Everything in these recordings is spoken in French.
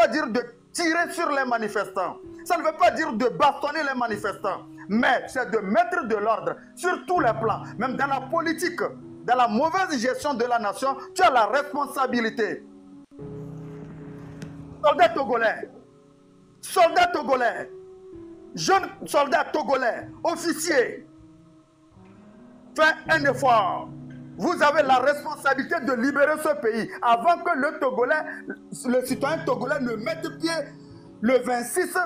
pas dire de tirer sur les manifestants. Ça ne veut pas dire de bastonner les manifestants. Mais c'est de mettre de l'ordre sur tous les plans. Même dans la politique, dans la mauvaise gestion de la nation, tu as la responsabilité. Soldats togolais, jeunes soldats togolais, officiers, faites un effort. Vous avez la responsabilité de libérer ce pays avant que le citoyen togolais ne mette pied le 26,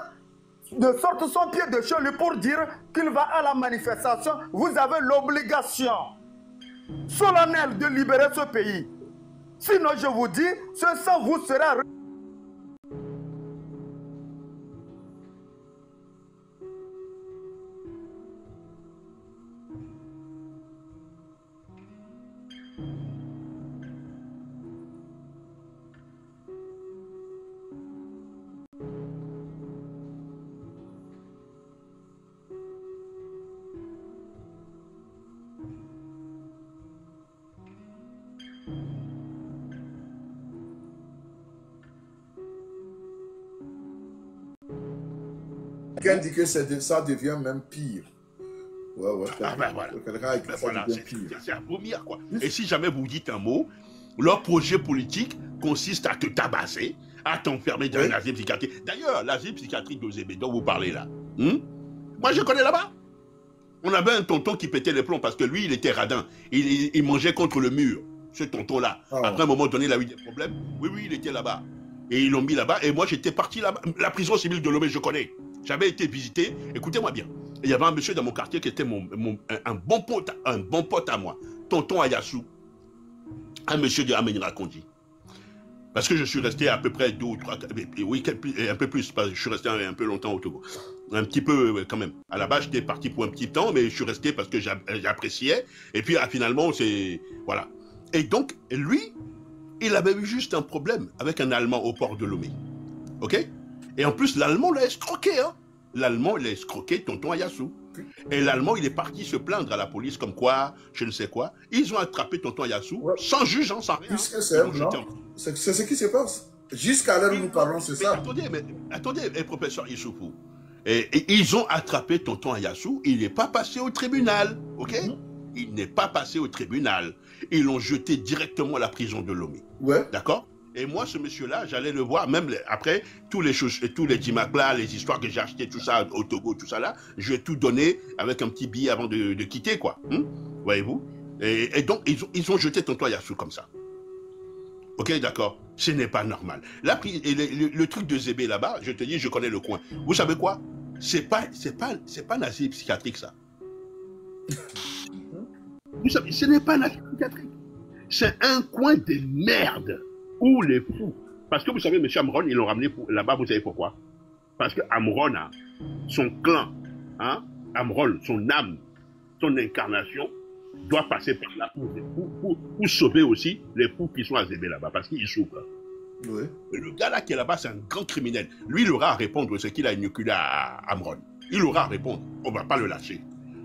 de sorte son pied de chez lui pour dire qu'il va à la manifestation. Vous avez l'obligation solennelle de libérer ce pays. Sinon, je vous dis, ce sang vous sera... Quelqu'un dit que ça devient même pire. Ouais. Ah ben voilà. Voilà, c'est à vomir, quoi. Et si jamais vous dites un mot, leur projet politique consiste à te tabasser, à t'enfermer dans un asile psychiatrique. D'ailleurs, l'asile psychiatrique de Zébé dont vous parlez là, moi je connais là-bas. On avait un tonton qui pétait les plombs parce que lui, il était radin. Il mangeait contre le mur, ce tonton-là. Après un moment donné, il a eu des problèmes. Oui, il était là-bas. Et ils l'ont mis là-bas. Et moi, j'étais parti là-bas. La prison civile de Lomé, je connais. J'avais été visité. Écoutez-moi bien. Il y avait un monsieur dans mon quartier qui était un bon pote à moi. Tonton Ayassou. Un monsieur de Amenira Kondi. Parce que je suis resté à peu près 2 ou 3... Oui, un peu plus. Parce que je suis resté un peu longtemps au Togo. Un petit peu quand même. À la base, j'étais parti pour un petit temps, mais je suis resté parce que j'appréciais. Et puis finalement, c'est... Voilà. Et donc, lui, il avait eu juste un problème avec un Allemand au port de Lomé. OK? Et en plus, l'Allemand l'a escroqué, hein? L'Allemand, il a escroqué tonton Ayassou. Et l'Allemand, il est parti se plaindre à la police comme quoi, je ne sais quoi. Ils ont attrapé tonton Ayassou, sans juge, sans rien. Puisque c'est ce qui se passe. Jusqu'à l'heure où nous parlons, c'est ça. Attendez, professeur Issoufou. Et ils ont attrapé tonton Ayassou, il n'est pas passé au tribunal, ok? Il n'est pas passé au tribunal. Ils l'ont jeté directement à la prison de Lomé. Ouais. D'accord? Et moi, ce monsieur-là, j'allais le voir, même après, tous les dimaclas, les histoires que j'ai achetées, tout ça, au Togo, tout ça là, je vais tout donner avec un petit billet avant de quitter, quoi. Voyez-vous? Et donc, ils ont jeté tonton Ayassou comme ça. Ok, d'accord? Ce n'est pas normal. Là, le truc de Zébé là-bas, je te dis, je connais le coin. Vous savez quoi? C'est pas un asile psychiatrique, ça. Vous savez, ce n'est pas un asile psychiatrique. C'est un coin de merde. Où les fous. Parce que vous savez, M. Amron, ils l'ont ramené là-bas, vous savez pourquoi? Parce que Amron, son clan, Amron, son âme, son incarnation, doit passer par là pour sauver aussi les fous qui sont à Zébé là-bas, parce qu'ils souffrent. Oui. Le gars là qui est là-bas, c'est un grand criminel. Lui, il aura à répondre ce qu'il a inoculé à Amron. Il aura à répondre. On ne va pas le lâcher.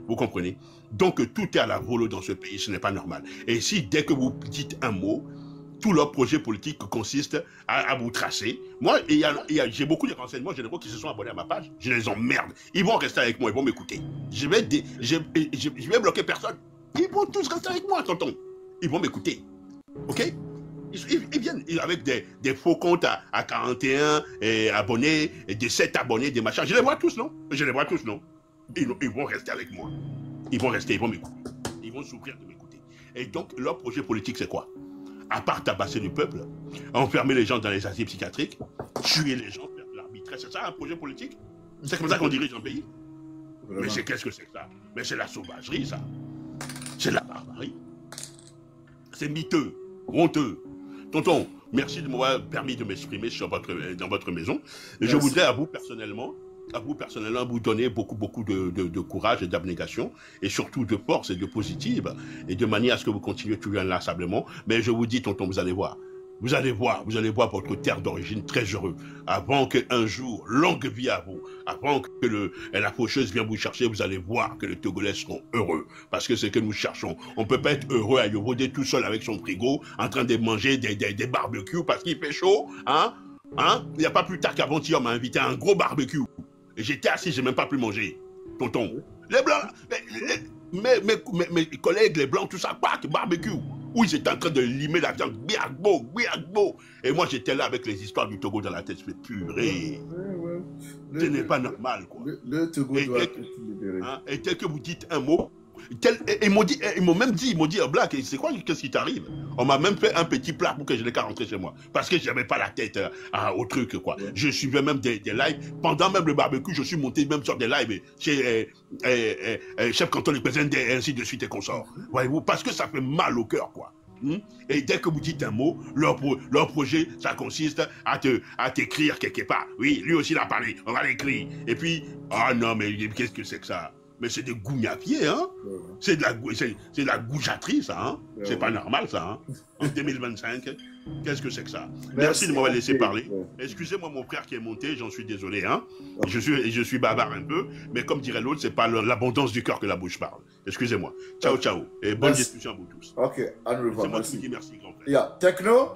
Vous comprenez? Donc, tout est à la volo dans ce pays, ce n'est pas normal. Et si, dès que vous dites un mot, tout leur projet politique consiste à vous tracer. Moi, j'ai beaucoup de renseignements généraux qui se sont abonnés à ma page. Je les emmerde. Ils vont rester avec moi, ils vont m'écouter. Je vais bloquer personne. Ils vont tous rester avec moi, tonton. Ils vont m'écouter. OK? Ils viennent avec des faux comptes à 41 abonnés, et des 7 abonnés, des machins. Je les vois tous, non? Ils vont rester avec moi. Ils vont rester, ils vont m'écouter. Ils vont souffrir de m'écouter. Et donc, leur projet politique, c'est quoi? À part tabasser le peuple, enfermer les gens dans les asiles psychiatriques, tuer les gens, faire de l'arbitraire, c'est ça un projet politique? C'est comme ça qu'on dirige un pays? Vraiment. Mais qu'est-ce que c'est que ça? Mais c'est la sauvagerie, ça. C'est la barbarie. C'est miteux, honteux. Tonton, merci de m'avoir permis de m'exprimer dans votre maison. Merci. Je voudrais à vous personnellement vous donner beaucoup de courage et d'abnégation, et surtout de force et de positive, et de manière à ce que vous continuez toujours inlassablement. Mais je vous dis, tonton, vous allez voir votre terre d'origine très heureux. Avant qu'un jour, longue vie à vous, avant que la faucheuse vienne vous chercher, vous allez voir que les Togolais seront heureux. Parce que c'est ce que nous cherchons. On ne peut pas être heureux à Yovodé tout seul avec son frigo, en train de manger des barbecues parce qu'il fait chaud, hein? Hein? Il n'y a pas plus tard qu'avant-hier, on m'a invité à un gros barbecue. Et j'étais assis, j'ai même pas pu manger. Tonton. Les blancs, mes collègues, les blancs, tout ça, quoi, barbecue. Où ils étaient en train de limer la viande, biagbo. Et moi, j'étais là avec les histoires du Togo dans la tête. Je fais purée. Ce n'est pas normal, quoi. Le Togo doit être libéré. Hein, et tel que vous dites un mot, ils m'ont même dit, Black, c'est quoi, qu'est-ce qui t'arrive? On m'a même fait un petit plat pour que je n'ai qu'à rentrer chez moi. Parce que je n'avais pas la tête au truc, quoi. Ouais. Je suivais même des lives. Pendant même le barbecue, je suis monté même sur des lives chez chef canton, le président, et ainsi de suite et consorts. Voyez-vous, parce que ça fait mal au cœur, quoi. Et dès que vous dites un mot, leur projet, ça consiste à t'écrire quelque part. Oui, lui aussi l'a parlé, on va l'écrire. Et puis, ah non, mais qu'est-ce que c'est que ça? Mais c'est des gougnapiers, hein? C'est de la goujaterie, ça, hein? C'est pas normal, ça, hein? En 2025, qu'est-ce que c'est que ça? Merci de m'avoir laissé parler. Excusez-moi, mon frère qui est monté, j'en suis désolé, hein? Je suis bavard un peu, mais comme dirait l'autre, c'est pas l'abondance du cœur que la bouche parle. Excusez-moi. Ciao, ciao. Et bonne discussion à vous tous. Ok, à nous revoir. C'est moi qui vous dis merci, grand frère. Yeah. Techno?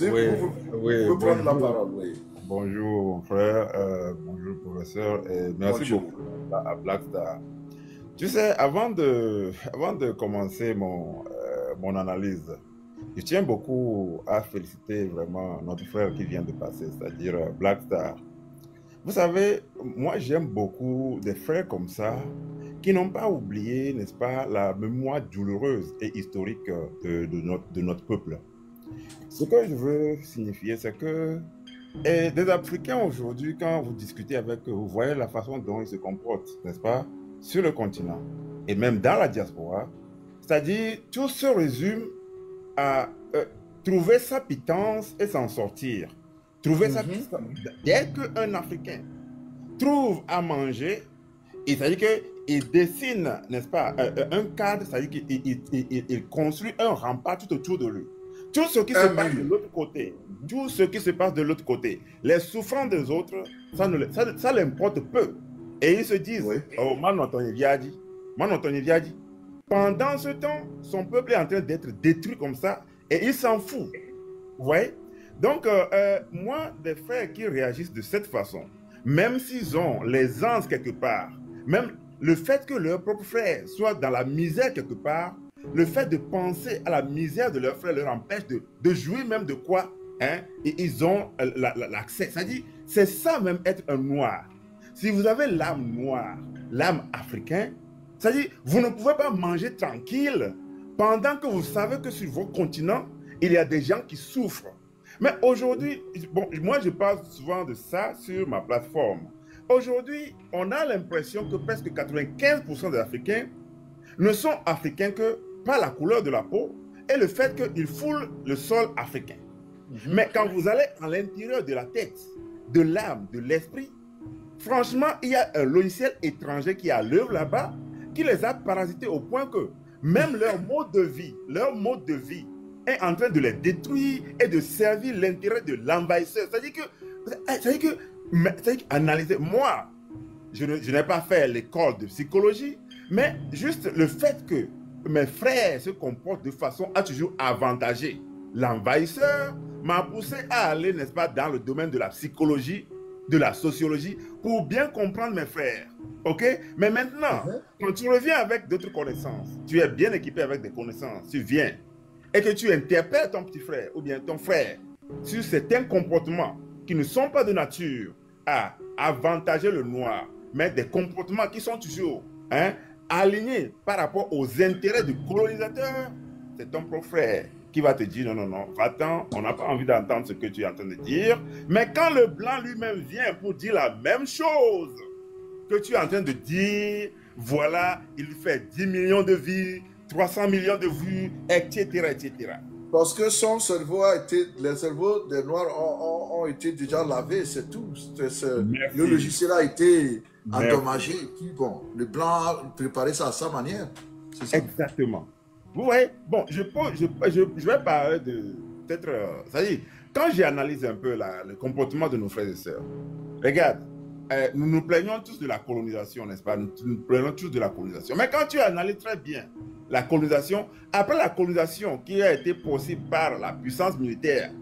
Vous pouvez prendre la parole, oui. Bonjour mon frère, bonjour professeur, et merci beaucoup à Blackstar. Tu sais, avant de commencer mon analyse, je tiens beaucoup à féliciter vraiment notre frère qui vient de passer, c'est-à-dire Blackstar. Vous savez, moi j'aime beaucoup des frères comme ça qui n'ont pas oublié, n'est-ce pas, la mémoire douloureuse et historique de notre peuple. Ce que je veux signifier, c'est que et des Africains aujourd'hui, quand vous discutez avec eux, vous voyez la façon dont ils se comportent, n'est-ce pas, sur le continent et même dans la diaspora. C'est-à-dire, tout se résume à trouver sa pitance et s'en sortir. Trouver sa pitance. Dès qu'un Africain trouve à manger, c'est-à-dire qu'il dessine, n'est-ce pas, un cadre, c'est-à-dire qu'il construit un rempart tout autour de lui. Tout ce qui se passe de l'autre côté, tout ce qui se passe de l'autre côté, les souffrances des autres, ça l'importe peu. Et ils se disent, oh, pendant ce temps, son peuple est en train d'être détruit comme ça, et il s'en fout. Vous voyez? Donc, moi, des frères qui réagissent de cette façon, même s'ils ont l'aisance quelque part, même le fait que leurs propres frères soient dans la misère quelque part, le fait de penser à la misère de leurs frères leur empêche de jouir même de quoi, hein, et ils ont l'accès. C'est-à-dire, c'est ça même être un noir. Si vous avez l'âme noire, l'âme africaine, c'est-à-dire, vous ne pouvez pas manger tranquille pendant que vous savez que sur votre continent, il y a des gens qui souffrent. Mais aujourd'hui, bon, moi je parle souvent de ça sur ma plateforme. Aujourd'hui, on a l'impression que presque 95% des Africains ne sont africains que par la couleur de la peau et le fait qu'ils foulent le sol africain. Mais quand vous allez à l'intérieur de la tête, de l'âme, de l'esprit, franchement, il y a un logiciel étranger qui est à l'œuvre là-bas, qui les a parasités au point que même leur mode de vie est en train de les détruire et de servir l'intérêt de l'envahisseur. C'est-à-dire que, analyser, moi, je n'ai pas fait l'école de psychologie, mais juste le fait que mes frères se comportent de façon à toujours avantager l'envahisseur m'a poussé à aller, n'est-ce pas, dans le domaine de la psychologie, de la sociologie, pour bien comprendre mes frères. Ok? Mais maintenant, quand tu reviens avec d'autres connaissances, tu es bien équipé avec des connaissances, tu viens, et que tu interpelles ton petit frère ou bien ton frère sur certains comportements qui ne sont pas de nature à avantager le noir, mais des comportements qui sont toujours alignés par rapport aux intérêts du colonisateur, c'est ton propre frère qui va te dire non, va-t'en, on n'a pas envie d'entendre ce que tu es en train de dire. Mais quand le blanc lui-même vient pour dire la même chose que tu es en train de dire, voilà, il fait 10 millions de vues, 300 millions de vues, etc., etc. Parce que son cerveau a été, les cerveaux des Noirs ont été déjà lavés, c'est tout. Le logiciel a été endommagé. Puis bon, le blanc préparait ça à sa manière. Exactement. Vous voyez, bon, je vais parler de peut-être, c'est-à-dire, quand j'analyse un peu le comportement de nos frères et sœurs, regarde, nous nous plaignons tous de la colonisation, n'est-ce pas? Nous nous plaignons tous de la colonisation. Mais quand tu analyses très bien la colonisation, après la colonisation qui a été possible par la puissance militaire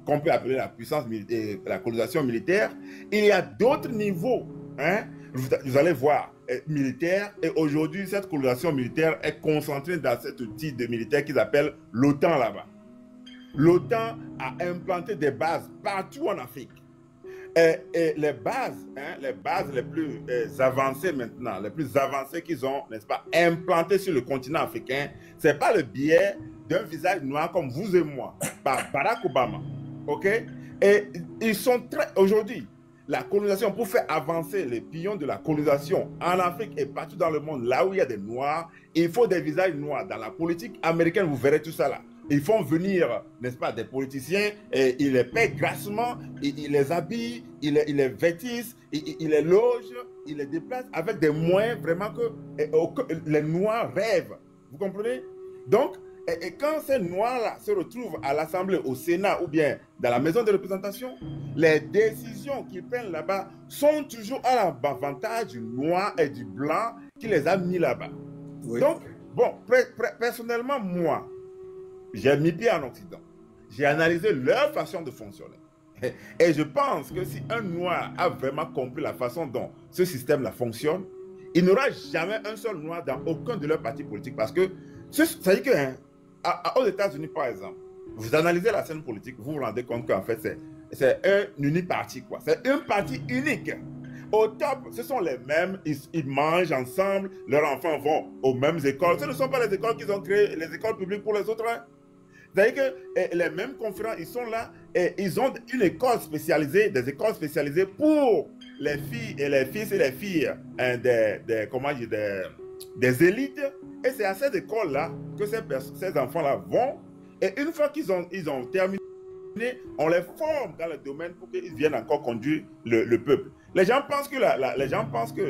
qu'on peut appeler la puissance militaire, la colonisation militaire. Il y a d'autres niveaux, hein, vous allez voir, militaire. Et aujourd'hui, cette colonisation militaire est concentrée dans cet outil de militaire qu'ils appellent l'OTAN là-bas. L'OTAN a implanté des bases partout en Afrique. Et les bases les plus avancées maintenant, les plus avancées qu'ils ont, n'est-ce pas, implantées sur le continent africain, ce n'est pas le biais d'un visage noir comme vous et moi, par Barack Obama. OK? Et ils sont très... Aujourd'hui, la colonisation, pour faire avancer les pions de la colonisation en Afrique et partout dans le monde, là où il y a des noirs, il faut des visages noirs. Dans la politique américaine, vous verrez tout ça là. Ils font venir, n'est-ce pas, des politiciens, et ils les paient grassement, ils les habillent, ils les vêtissent, ils les logent, ils les déplacent avec des moyens vraiment que les Noirs rêvent. Vous comprenez? Donc, et quand ces Noirs-là se retrouvent à l'Assemblée, au Sénat ou bien dans la maison de représentation, les décisions qu'ils prennent là-bas sont toujours à l'avantage du Noir et du Blanc qui les a mis là-bas. Oui. Donc, bon, personnellement, moi, j'ai mis pied en Occident. J'ai analysé leur façon de fonctionner. Et je pense que si un Noir a vraiment compris la façon dont ce système-là fonctionne, il n'aura jamais un seul Noir dans aucun de leurs partis politiques. Parce que, ça dit que, hein, aux États-Unis, par exemple, vous analysez la scène politique, vous vous rendez compte qu'en fait, c'est un uniparti, quoi. C'est un parti unique. Au top, ce sont les mêmes, ils mangent ensemble, leurs enfants vont aux mêmes écoles. Ce ne sont pas les écoles qu'ils ont créées, les écoles publiques pour les autres. Hein. C'est-à-dire que les mêmes conférents, ils sont là et ils ont une école spécialisée, des écoles spécialisées pour les filles et les fils et les filles hein, des élites. Et c'est à ces écoles-là que ces enfants-là vont. Et une fois qu'ils ont terminé, on les forme dans le domaine pour qu'ils viennent encore conduire le peuple. Les gens pensent que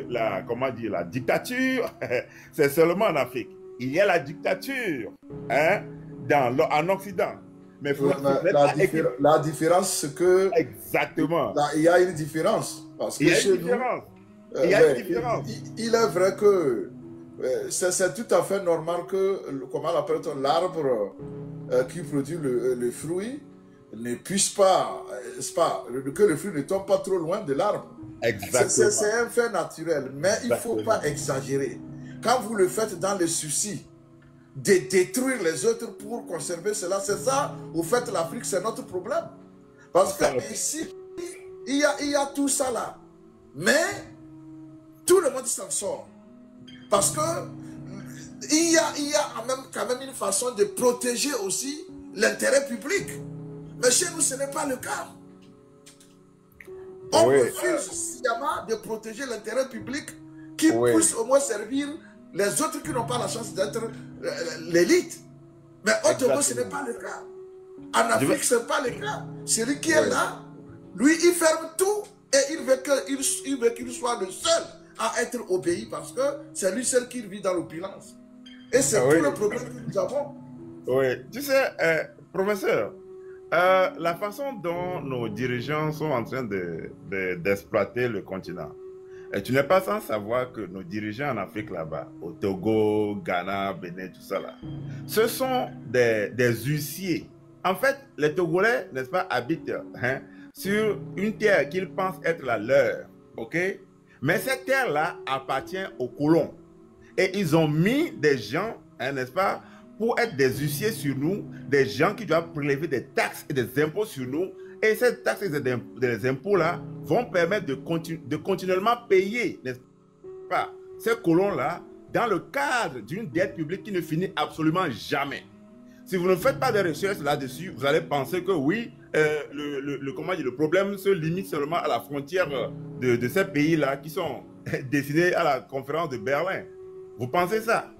la dictature, c'est seulement en Afrique. Il y a la dictature, hein, en Occident. Mais la différence, c'est que... Exactement. Il y a une différence. Parce que il y a une différence. Il y a une différence. Il est vrai que c'est tout à fait normal que, comment on appelle l'arbre qui produit le fruit ne puisse pas, que le fruit ne tombe pas trop loin de l'arbre. Exactement. C'est un fait naturel, mais il ne faut pas exagérer. Quand vous le faites dans le souci de détruire les autres pour conserver cela, c'est ça, au fait, l'Afrique, c'est notre problème. Parce que ici, il y a tout ça là. Mais tout le monde s'en sort. Parce que il y a quand même une façon de protéger aussi l'intérêt public. Mais chez nous, ce n'est pas le cas. On refuse sciemment de protéger l'intérêt public qui puisse au moins servir les autres qui n'ont pas la chance d'être l'élite. Mais au Togo, ce n'est pas le cas. En Afrique, ce n'est pas le cas. Celui qui est là, lui, il ferme tout et il veut qu'il soit le seul à être obéi parce que c'est lui seul qui vit dans l'opulence. Et c'est tout le problème que nous avons. Oui, tu sais, professeur, la façon dont nos dirigeants sont en train d'exploiter le continent, et tu n'es pas sans savoir que nos dirigeants en Afrique là-bas, au Togo, Ghana, Bénin, tout ça là, ce sont des huissiers. En fait, les Togolais, n'est-ce pas, habitent sur une terre qu'ils pensent être la leur, ok? Mais cette terre-là appartient aux colons. Et ils ont mis des gens, n'est-ce pas, pour être des huissiers sur nous, des gens qui doivent prélever des taxes et des impôts sur nous. Et ces taxes et des impôts-là vont permettre de continuellement payer, n'est-ce pas, ces colons-là dans le cadre d'une dette publique qui ne finit absolument jamais. Si vous ne faites pas de recherches là-dessus, vous allez penser que oui, le problème se limite seulement à la frontière de ces pays-là qui sont destinés à la conférence de Berlin. Vous pensez ça?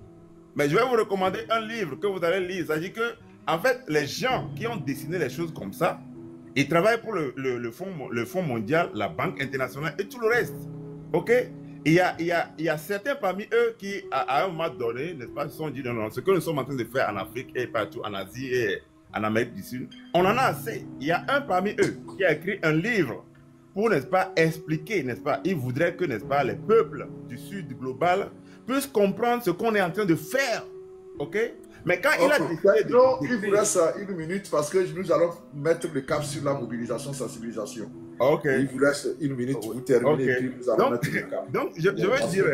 Mais je vais vous recommander un livre que vous allez lire. Il s'agit que, en fait, les gens qui ont dessiné les choses comme ça, ils travaillent pour le Fonds mondial, la Banque internationale et tout le reste. OK? Il y a certains parmi eux qui, à un moment donné, n'est-ce pas, se sont dit non, ce que nous sommes en train de faire en Afrique et partout en Asie et en Amérique du Sud, on en a assez. Il y a un parmi eux qui a écrit un livre pour, n'est-ce pas, expliquer, n'est-ce pas, il voudrait que, n'est-ce pas, les peuples du Sud global puissent comprendre ce qu'on est en train de faire. OK? Mais quand il a décidé Donc, il vous reste 1 minute parce que nous allons mettre le cap sur la mobilisation, sensibilisation. Ok. Il vous reste 1 minute, vous terminez et puis nous allons mettre le cap. Donc, je veux dire,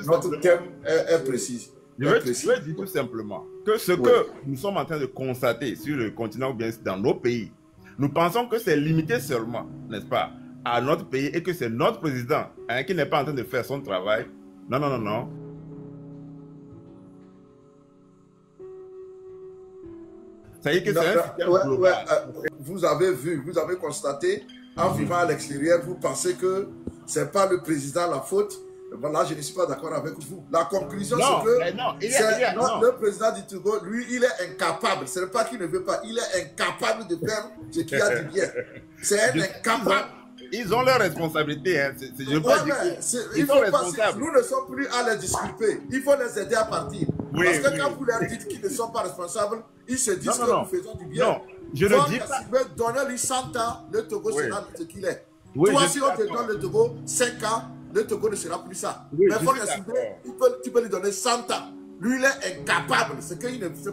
notre thème est précis. Je veux dire tout simplement que ce que nous sommes en train de constater sur le continent ou bien dans nos pays, nous pensons que c'est limité seulement, n'est-ce pas, à notre pays et que c'est notre président qui n'est pas en train de faire son travail. Non, non, non, non. Ça y est que c'est un système global. Vous avez vu, vous avez constaté, en vivant à l'extérieur, vous pensez que ce n'est pas le président la faute. Là, je ne suis pas d'accord avec vous. La conclusion, c'est que le président du Togo, lui, il est incapable. Ce n'est pas qu'il ne veut pas, il est incapable de faire ce qu'il a du bien. C'est un incapable. Ils ont leurs responsabilités. Hein. Je veux pas dire nous ne sommes plus à les disculper. Il faut les aider à partir. Parce que quand vous leur dites qu'ils ne sont pas responsables, ils se disent que nous faisons du bien. Non, je ne dis pas. Donnez-lui 100 ans, le Togo sera ce qu'il est. Oui, toi, si on te donne le Togo 5 ans, le Togo ne sera plus ça. Oui, mais il faut le tu peux lui donner 100 ans. Lui, il est incapable. C'est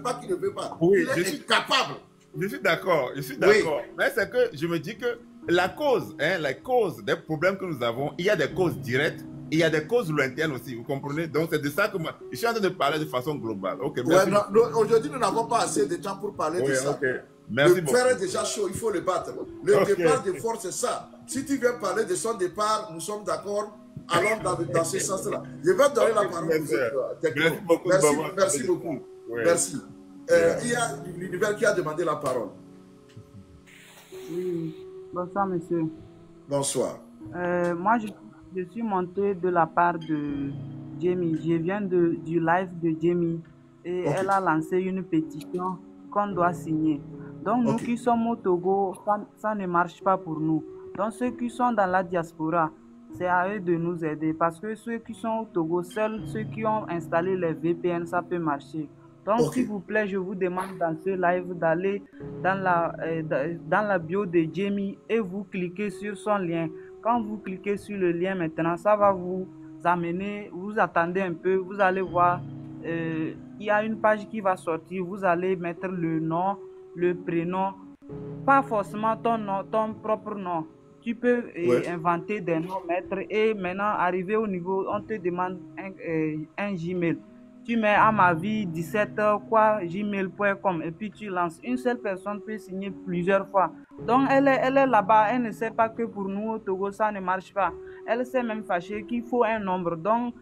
pas qu'il ne veut pas. Oui, il est incapable. Je suis d'accord. Mais c'est que je me dis que la cause des problèmes que nous avons, il y a des causes directes, il y a des causes lointaines aussi, vous comprenez? Donc c'est de ça que moi, je suis en train de parler de façon globale. Okay, aujourd'hui, nous n'avons pas assez de temps pour parler de ça. Okay. Merci le fer est déjà chaud, il faut le battre. Le départ de force, c'est ça. Si tu viens parler de son départ, nous sommes d'accord. Allons dans ce sens-là. Je vais te donner la parole. Merci beaucoup. Merci. Il y a l'univers qui a demandé la parole. Oui. Bonsoir, monsieur. Bonsoir. Moi, je suis monté de la part de Jamie. Je viens du live de Jamie et elle a lancé une pétition qu'on doit signer. Donc, nous qui sommes au Togo, ça ne marche pas pour nous. Donc, ceux qui sont dans la diaspora, c'est à eux de nous aider parce que ceux qui sont au Togo, seuls ceux qui ont installé les VPN, ça peut marcher. Donc, s'il vous plaît, je vous demande dans ce live d'aller dans la bio de Jamie et vous cliquez sur son lien. Quand vous cliquez sur le lien maintenant, ça va vous amener, vous attendez un peu, vous allez voir, il y a une page qui va sortir, vous allez mettre le nom, le prénom, pas forcément ton nom, ton propre nom. Tu peux inventer des noms, mettre, et maintenant, arrivé au niveau, on te demande un Gmail. Tu mets à ma vie 17h gmail.com et puis tu lances. Une seule personne peut signer plusieurs fois. Donc elle est là-bas, elle ne sait pas que pour nous au Togo ça ne marche pas. Elle s'est même fâchée qu'il faut un nombre. Donc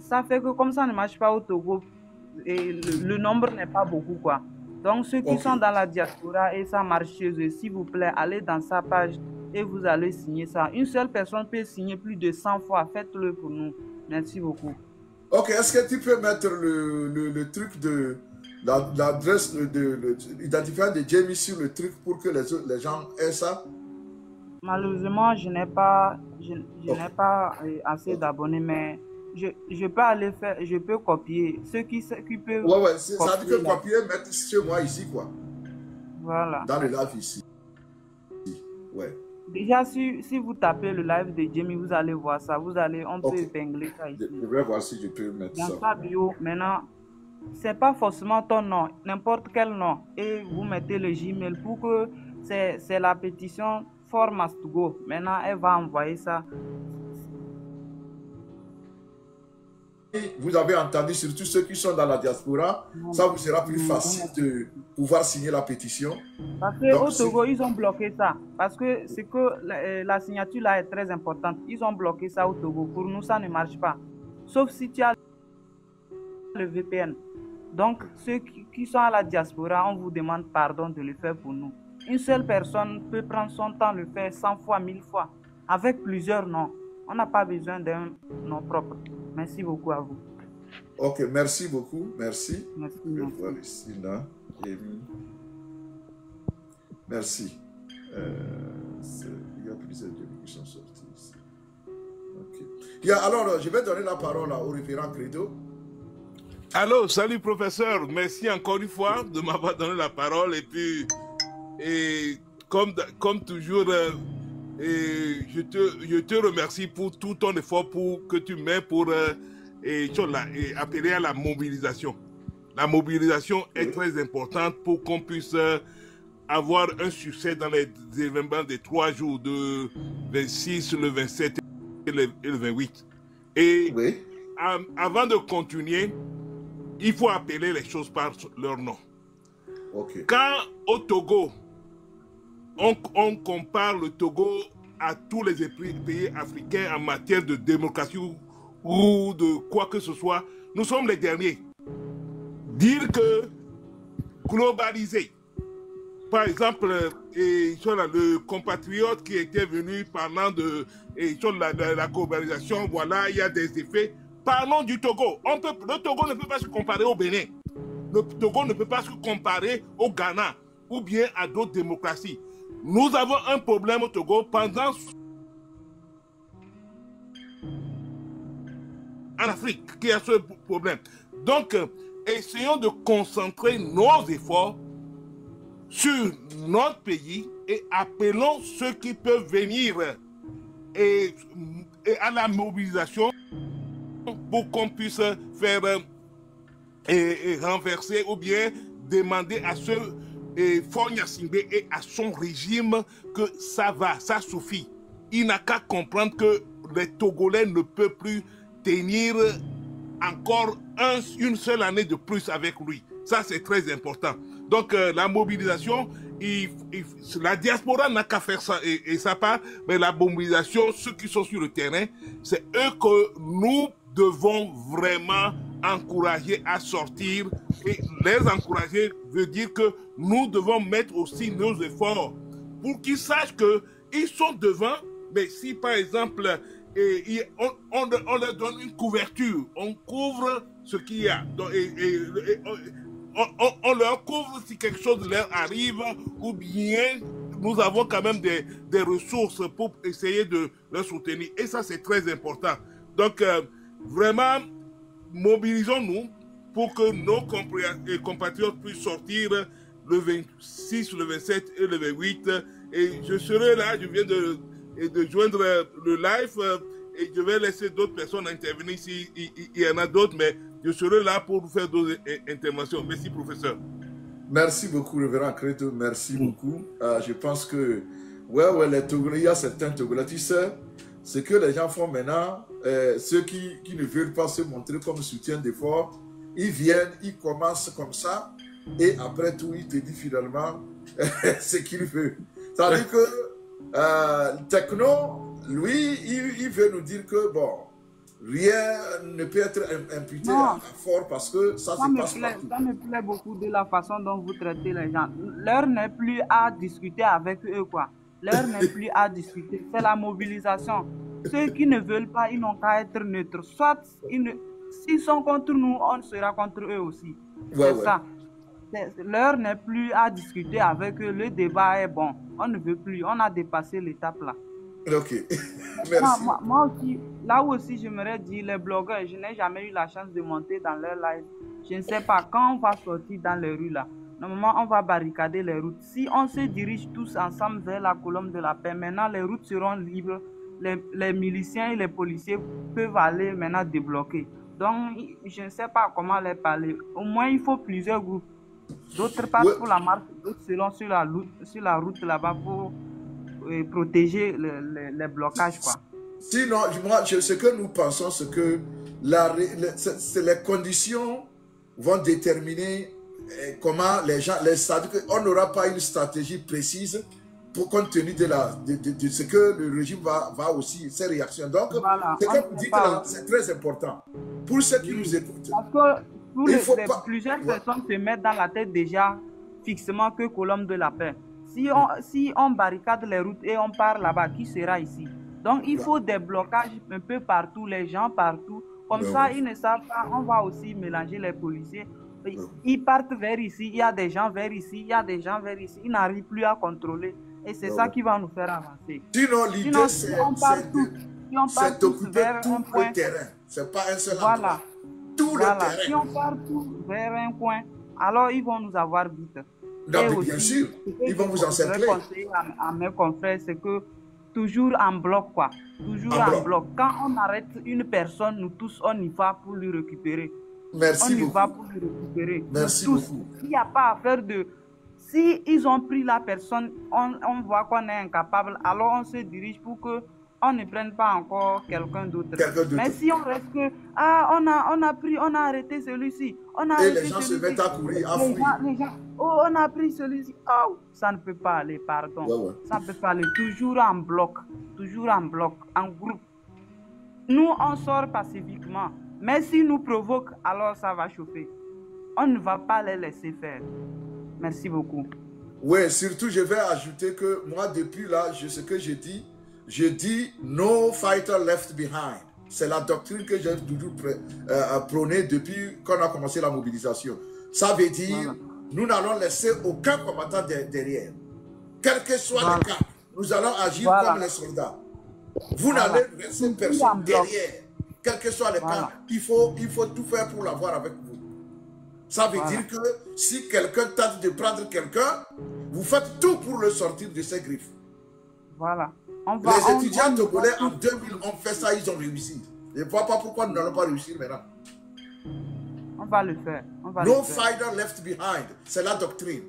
ça fait que comme ça ne marche pas au Togo, et le nombre n'est pas beaucoup quoi. Donc ceux qui sont dans la diaspora et ça marche chez eux, s'il vous plaît, allez dans sa page et vous allez signer ça. Une seule personne peut signer plus de 100 fois. Faites-le pour nous. Merci beaucoup. Ok, est-ce que tu peux mettre le truc de l'adresse, l'identifiant de Jamie sur le truc pour que les gens aient ça? Malheureusement, je n'ai pas assez d'abonnés, mais je peux aller faire, je peux copier. Ceux qui peuvent. Ouais, ça veut dire que copier, mettre chez moi ici, quoi. Voilà. Dans le live ici. Ouais. Déjà, si vous tapez le live de Jamie, vous allez voir ça. On peut épingler ça ici. Je vais voir si je peux mettre ça. Dans sa bio, maintenant, c'est pas forcément ton nom, n'importe quel nom. Et vous mettez le Gmail pour que c'est la pétition For Must Go. Maintenant, elle va envoyer ça. Vous avez entendu, surtout ceux qui sont dans la diaspora, ça vous sera plus facile de pouvoir signer la pétition. Parce qu'au Togo, ils ont bloqué ça. Parce que c'est que la signature là est très importante. Ils ont bloqué ça au Togo. Pour nous, ça ne marche pas. Sauf si tu as le VPN. Donc, ceux qui sont à la diaspora, on vous demande pardon de le faire pour nous. Une seule personne peut prendre son temps, le faire 100 fois, 1000 fois, avec plusieurs noms. On n'a pas besoin d'un nom propre. Merci beaucoup à vous. Ok, merci beaucoup. Merci. Merci. Je vois ici, là. Merci. Il y a plusieurs débits qui sont sortis ici. Ok. Alors, je vais donner la parole au référent Credo. Allô, salut professeur. Merci encore une fois de m'avoir donné la parole. Et puis, comme toujours, je te remercie pour tout ton effort que tu mets pour appeler à la mobilisation. la mobilisation est très importante pour qu'on puisse avoir un succès dans les événements des 3 jours, de 26, le 27 et le 28. Et Oui. Avant de continuer, il faut appeler les choses par leur nom. Ok. Quand au Togo, on compare le Togo à tous les pays africains en matière de démocratie ou de quoi que ce soit, nous sommes les derniers. Dire que globaliser, par exemple, le compatriote qui était venu parlant de la globalisation, voilà, il y a des effets. Parlons du Togo. Le Togo ne peut pas se comparer au Bénin. Le Togo ne peut pas se comparer au Ghana ou bien à d'autres démocraties. Nous avons un problème au Togo pendant... En Afrique, qui a ce problème. Donc, essayons de concentrer nos efforts sur notre pays et appelons ceux qui peuvent venir et à la mobilisation pour qu'on puisse faire et renverser ou bien demander à ce Faure Gnassingbé et à son régime que ça va, ça suffit. Il n'a qu'à comprendre que les Togolais ne peuvent plus tenir encore une seule année de plus avec lui. Ça, c'est très important. Donc, la mobilisation, la diaspora n'a qu'à faire ça et sa part, mais la mobilisation, ceux qui sont sur le terrain, c'est eux que nous devons vraiment encourager à sortir. Et les encourager veut dire que nous devons mettre aussi nos efforts pour qu'ils sachent qu'ils sont devant, mais si par exemple, on leur donne une couverture, on couvre ce qu'il y a. On leur couvre si quelque chose leur arrive, ou bien nous avons quand même des ressources pour essayer de leur soutenir. Et ça, c'est très important. Donc, vraiment, mobilisons-nous pour que nos compatriotes puissent sortir le 26, le 27 et le 28. Et je serai là, je viens de joindre le live et je vais laisser d'autres personnes intervenir s'il y en a d'autres, mais je serai là pour faire d'autres interventions. Merci, professeur. Merci beaucoup, révérend Creto. Merci beaucoup. Je pense que, les Togolais, il y a certains Togolais, tu sais, ce que les gens font maintenant, ceux qui ne veulent pas se montrer comme soutien d'effort, ils viennent, ils commencent comme ça, et après tout, ils te disent finalement ce qu'il veut. C'est-à-dire que Techno, lui, il veut nous dire que, bon, rien ne peut être imputé à Faure parce que ça se passe partout. Ça me plaît beaucoup de la façon dont vous traitez les gens. L'heure n'est plus à discuter avec eux, quoi. L'heure n'est plus à discuter. C'est la mobilisation. Ceux qui ne veulent pas, ils n'ont qu'à être neutres. Soit, s'ils sont contre nous, on sera contre eux aussi. C'est ça. L'heure n'est plus à discuter avec eux. Le débat est bon. On ne veut plus. On a dépassé l'étape là. Ok. Merci. Moi aussi, là où aussi j'aimerais dire, les blogueurs, je n'ai jamais eu la chance de monter dans leur live. Je ne sais pas, quand on va sortir dans les rues là, normalement on va barricader les routes. Si on se dirige tous ensemble vers la colonne de la paix, maintenant les routes seront libres. Les miliciens et les policiers peuvent aller maintenant débloquer. Donc je ne sais pas comment les parler. Au moins il faut plusieurs groupes. D'autres partent pour la marche, d'autres seront sur la route là-bas pour protéger les blocages, quoi. Sinon, moi, ce que nous pensons, c'est que les conditions vont déterminer comment les gens, c'est-à-dire qu'on n'aura pas une stratégie précise pour compte tenu de ce que le régime va aussi, ses réactions. Donc, voilà, ce que vous dites là, c'est très important. Pour ceux qui nous écoutent. Parce que plusieurs personnes se mettent dans la tête déjà fixement que Colombe de la paix. Si on barricade les routes et on part là-bas, qui sera ici? Donc, il faut des blocages un peu partout, les gens partout. Comme ça, ils ne savent pas, on va aussi mélanger les policiers. Ils partent vers ici, il y a des gens vers ici, il y a des gens vers ici. Ils n'arrivent plus à contrôler. Et c'est ça qui va nous faire avancer. Sinon, l'idée, c'est d'occuper tout le terrain. Ce n'est pas un seul endroit. Tout le terrain. Si on part tout vers un coin, alors ils vont nous avoir vite. Non, mais bien sûr, ils vont vous encercler. Ce que je conseille à mes confrères, c'est que toujours en bloc, quoi. Toujours en bloc. Quand on arrête une personne, nous tous, on y va pour lui récupérer. Merci On y beaucoup. va pour le récupérer. Merci Tous. beaucoup. Il n'y a pas à faire de... Si ils ont pris la personne, on voit qu'on est incapable, alors on se dirige pour que on ne prenne pas encore quelqu'un d'autre. Mais si on reste que, on a arrêté celui-ci, on a et arrêté les gens se celui-ci. mettent à courir, à fuir. Les gens, oh, on a pris celui-ci. Oh, ça ne peut pas aller, pardon. Ouais. Ça ne peut pas aller. Toujours en bloc, en groupe. Nous, on sort pacifiquement. Mais s'ils nous provoquent, alors ça va chauffer. On ne va pas les laisser faire. Merci beaucoup. Oui, surtout, je vais ajouter que moi, depuis là, ce que je dis no fighter left behind. C'est la doctrine que j'ai toujours prônée depuis qu'on a commencé la mobilisation. Ça veut dire, nous n'allons laisser aucun combattant derrière. Quel que soit le cas, nous allons agir comme les soldats. Vous n'allez laisser personne derrière. Quel que soit le cas, il faut tout faire pour l'avoir avec vous. Ça veut dire que si quelqu'un tente de prendre quelqu'un, vous faites tout pour le sortir de ses griffes. Voilà. Les étudiants togolais en 2000 ont fait ça, ils ont réussi. Je ne vois pas pourquoi nous n'allons pas réussir maintenant. On va le faire. No fighter left behind. C'est la doctrine.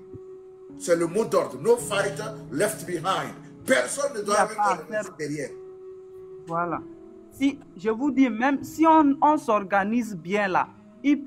C'est le mot d'ordre. No fighter left behind. Personne ne doit rester derrière. Voilà. Si, je vous dis, même si on s'organise bien là, ils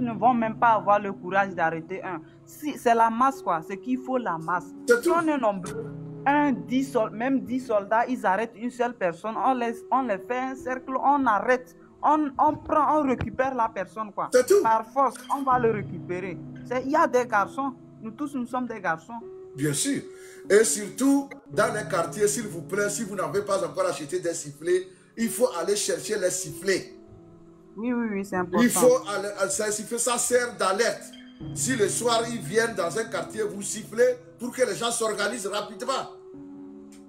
ne vont même pas avoir le courage d'arrêter un. Si, c'est la masse, quoi. C'est qu'il faut la masse. Si on est nombreux, même 10 soldats, ils arrêtent une seule personne, on les fait un cercle, on arrête, on récupère la personne, quoi. Par force, on va le récupérer. Il y a des garçons. Nous tous, nous sommes des garçons. Bien sûr. Et surtout, dans les quartiers, s'il vous plaît, si vous n'avez pas encore acheté des sifflets, il faut aller chercher les sifflets. Oui, c'est important. Il faut aller, ça sert d'alerte. Si le soir, ils viennent dans un quartier, vous sifflez pour que les gens s'organisent rapidement.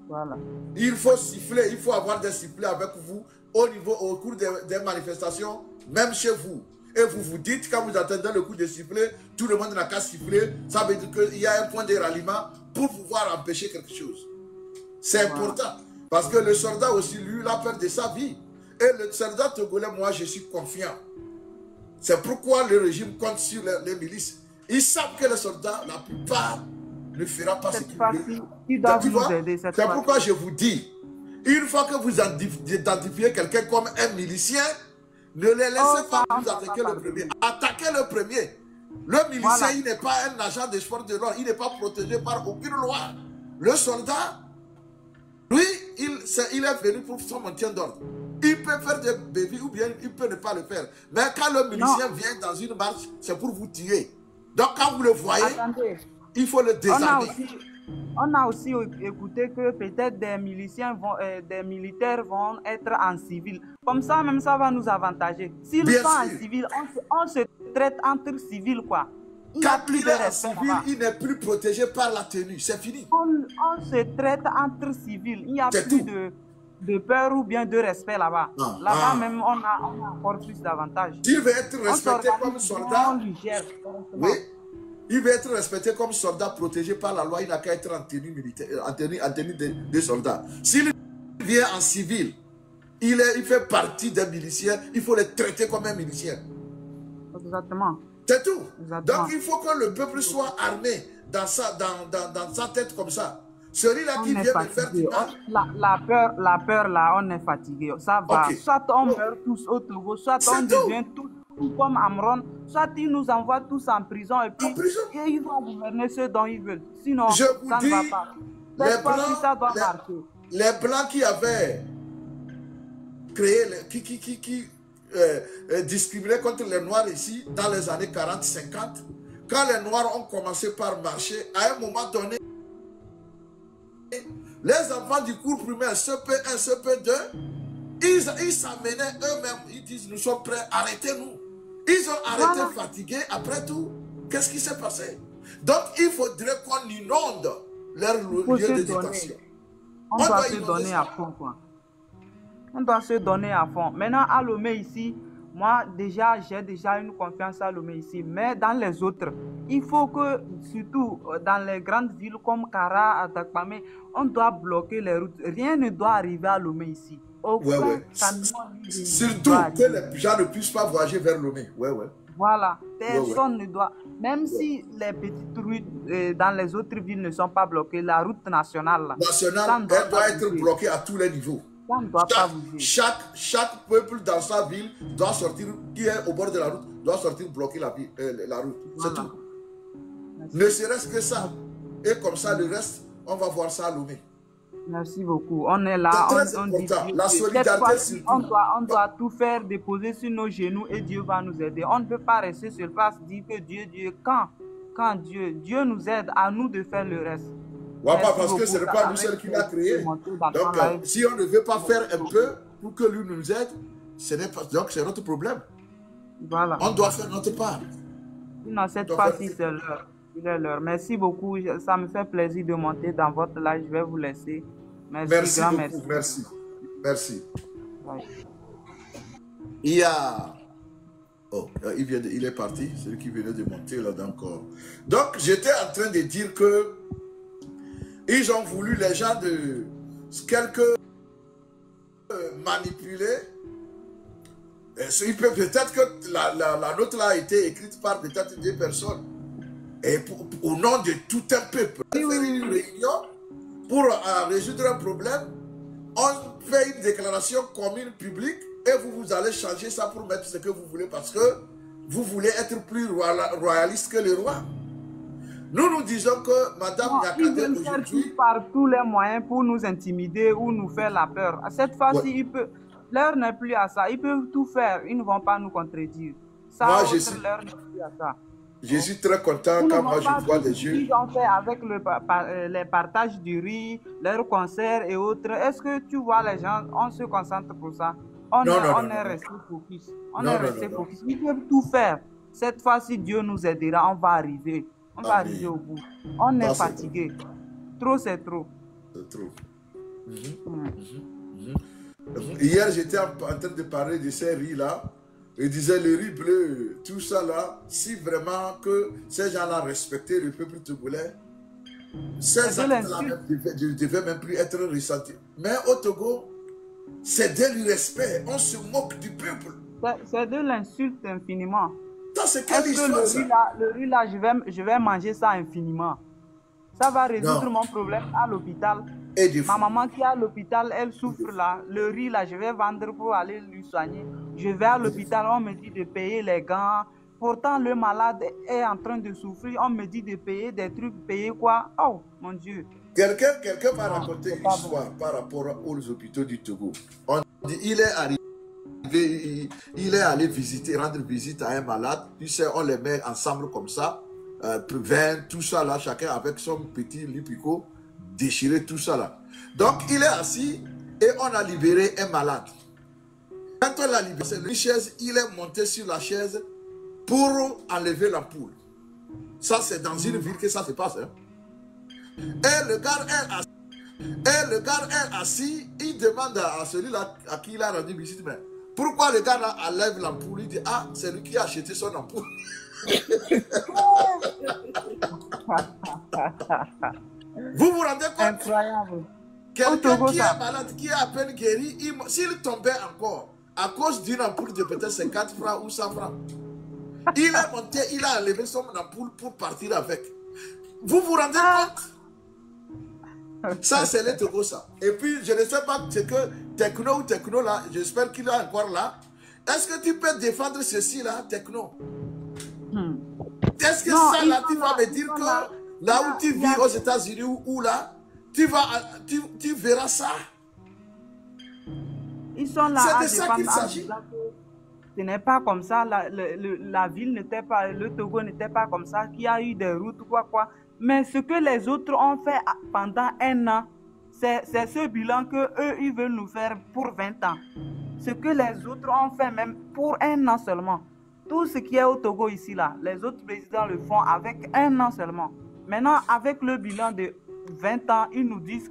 Voilà. Il faut siffler, il faut avoir des sifflets avec vous au cours des manifestations, même chez vous. Et vous vous dites, quand vous attendez le coup de sifflet, tout le monde n'a qu'à siffler. Ça veut dire qu'il y a un point de ralliement pour pouvoir empêcher quelque chose. C'est important. Parce que le soldat aussi, lui, il a peur de sa vie. Et le soldat togolais, moi, je suis confiant. C'est pourquoi le régime compte sur les milices. Ils savent que les soldats, la plupart, ne feront pas ce qu'ils veulent. C'est pourquoi je vous dis, une fois que vous identifiez quelqu'un comme un milicien, ne les laissez pas vous attaquer le premier. Attaquez le premier. Le milicien, il n'est pas un agent des forces de l'ordre. Il n'est pas protégé par aucune loi. Le soldat, lui, il est venu pour son maintien d'ordre. Il peut faire des bévis ou bien il peut ne pas le faire. Mais quand le milicien vient dans une marche, c'est pour vous tuer. Donc quand vous le voyez, il faut le désarmer. On a aussi écouté que peut-être des militaires vont être en civil. Comme ça, même ça va nous avantager. S'ils sont en civil, on se traite entre civils, quoi. Quand il est en civil, il n'est plus protégé par la tenue. C'est fini. On se traite entre civils. Il n'y a plus de peur ou bien de respect là-bas. Là-bas même, on a encore plus d'avantages. Il veut être respecté comme soldat. Oui. Il veut être respecté comme soldat protégé par la loi. Il n'a qu'à être en tenue militaire, en tenue de soldat. S'il vient en civil, il fait partie des miliciens. Il faut le traiter comme un milicien. Exactement. C'est tout. Exactement. Donc il faut que le peuple soit armé dans sa tête comme ça. Celui-là qui vient me faire du mal. La peur là, on est fatigué. Ça va. Soit on meurt tous au Togo, soit on devient tous comme Amron, soit ils nous envoient tous en prison et puis ils vont gouverner ceux dont ils veulent. Sinon, ça ne va pas. Les Blancs qui avaient créé, qui discriminaient contre les Noirs ici dans les années 40-50, quand les Noirs ont commencé par marcher, à un moment donné, les enfants du cours primaire, CP1, CP2, ils s'amenaient eux-mêmes, ils disent nous sommes prêts, arrêtez-nous. Ils ont arrêté fatigués, après tout, qu'est-ce qui s'est passé? Donc il faudrait qu'on inonde leur lieu de détention. On doit se donner à fond, quoi. On doit se donner à fond. Maintenant, à Lomé ici, moi, j'ai déjà une confiance à Lomé ici. Mais dans les autres, il faut que, surtout dans les grandes villes comme Kara, Atakpame, on doit bloquer les routes. Rien ne doit arriver à Lomé ici. Aucun camion libre Surtout que les gens ne puissent pas voyager vers Lomé. Voilà, personne ne doit. Même si les petites routes dans les autres villes ne sont pas bloquées, la route nationale, là, elle doit être bloquée à tous les niveaux. Ça ne doit pas bouger. Chaque peuple dans sa ville doit sortir, qui est au bord de la route, doit sortir bloquer la route. C'est tout. Ne serait-ce que ça. Et comme ça, le reste, on va voir ça à Lomé. Merci beaucoup. On est là. On dit la solidarité, on doit tout faire, déposer sur nos genoux et Dieu va nous aider. On ne peut pas rester sur place, dire que Dieu, quand Dieu nous aide, à nous de faire le reste. Parce que ce n'est pas nous seuls qui l'a créé. Donc, si on ne veut pas faire un peu pour que lui nous aide, donc c'est notre problème. Voilà. On doit faire notre part. Non, cette fois-ci, c'est l'heure. Merci beaucoup. Ça me fait plaisir de monter dans votre live. Je vais vous laisser. Merci beaucoup. Merci. Ouais. Il y a... Oh, il est parti. Celui qui venait de monter là encore. Donc, j'étais en train de dire que ils ont voulu, les gens de quelques manipuler. Peut-être que la note là a été écrite par peut-être deux personnes. Et au nom de tout un peuple, on fait une réunion pour résoudre un problème. On fait une déclaration commune publique et vous allez changer ça pour mettre ce que vous voulez parce que vous voulez être plus royaliste que le roi. Nous disons que Madame Nyakate aujourd'hui... par tous les moyens pour nous intimider ou nous faire la peur. Cette fois-ci, l'heure n'est plus à ça. Ils peuvent tout faire. Ils ne vont pas nous contredire. L'heure n'est plus à ça. Je suis très content quand moi je vois les yeux. Ils ont fait avec les partages du riz, leurs concerts et autres. Est-ce que tu vois les gens, on se concentre pour ça? On est resté focus. On est resté focus. Ils peuvent tout faire. Cette fois-ci, Dieu nous aidera. On va arriver. On va arriver au bout. On est fatigué. Trop, c'est trop. C'est trop. Hier, j'étais en train de parler de ces riz-là. Il disait le riz bleu, tout ça là, si vraiment que ces gens-là respectaient le peuple togolais, ces actes-là ne devaient même plus être ressentis. Mais au Togo, c'est de l'irrespect, on se moque du peuple. C'est de l'insulte infiniment. Ça, c'est quelle histoire, ça? Le riz là, je vais manger ça infiniment. Ça va résoudre mon problème à l'hôpital. Ma maman qui est à l'hôpital, elle souffre là. Le riz là, je vais vendre pour aller lui soigner. Je vais à l'hôpital, on me dit de payer les gants. Pourtant, le malade est en train de souffrir. On me dit de payer des trucs. Payer quoi? Oh, mon Dieu. Quelqu'un m'a raconté une histoire par rapport aux hôpitaux du Togo. On dit, il est arrivé, il est allé rendre visite à un malade. Tu sais, on les met ensemble comme ça. Vin, tout ça là, chacun avec son petit lipico. Déchirer tout ça là. Donc, il est assis et on a libéré un malade. Quand on l'a libéré, c'est une chaise, il est monté sur la chaise pour enlever l'ampoule. Ça, c'est dans une ville que ça se passe. Hein. Et le gars est assis, il demande à celui-là à qui il a rendu visite, mais pourquoi le gars là enlève l'ampoule? Il dit, ah, c'est lui qui a acheté son ampoule. Vous vous rendez compte? Incroyable. Quelqu'un qui est malade, qui est à peine guéri, s'il tombait encore, à cause d'une ampoule de peut-être 50 francs ou 100 francs, il est monté, il a enlevé son ampoule pour partir avec. Vous vous rendez compte? Ça, c'est le Togo, ça. Et puis, je ne sais pas, c'est que Techno là, j'espère qu'il est encore là. Est-ce que tu peux défendre ceci là, Techno? Est-ce que ça là, tu vas me dire que là où tu vis aux États-Unis ou là, tu verras ça. Ils sont là à défendre. Ce n'est pas comme ça. La ville n'était pas, le Togo n'était pas comme ça. Qu'il y a eu des routes, quoi. Mais ce que les autres ont fait pendant 1 an, c'est ce bilan qu'eux, ils veulent nous faire pour 20 ans. Ce que les autres ont fait même pour 1 an seulement. Tout ce qui est au Togo ici, là, les autres présidents le font avec 1 an seulement. Maintenant, avec le bilan de 20 ans, ils nous disent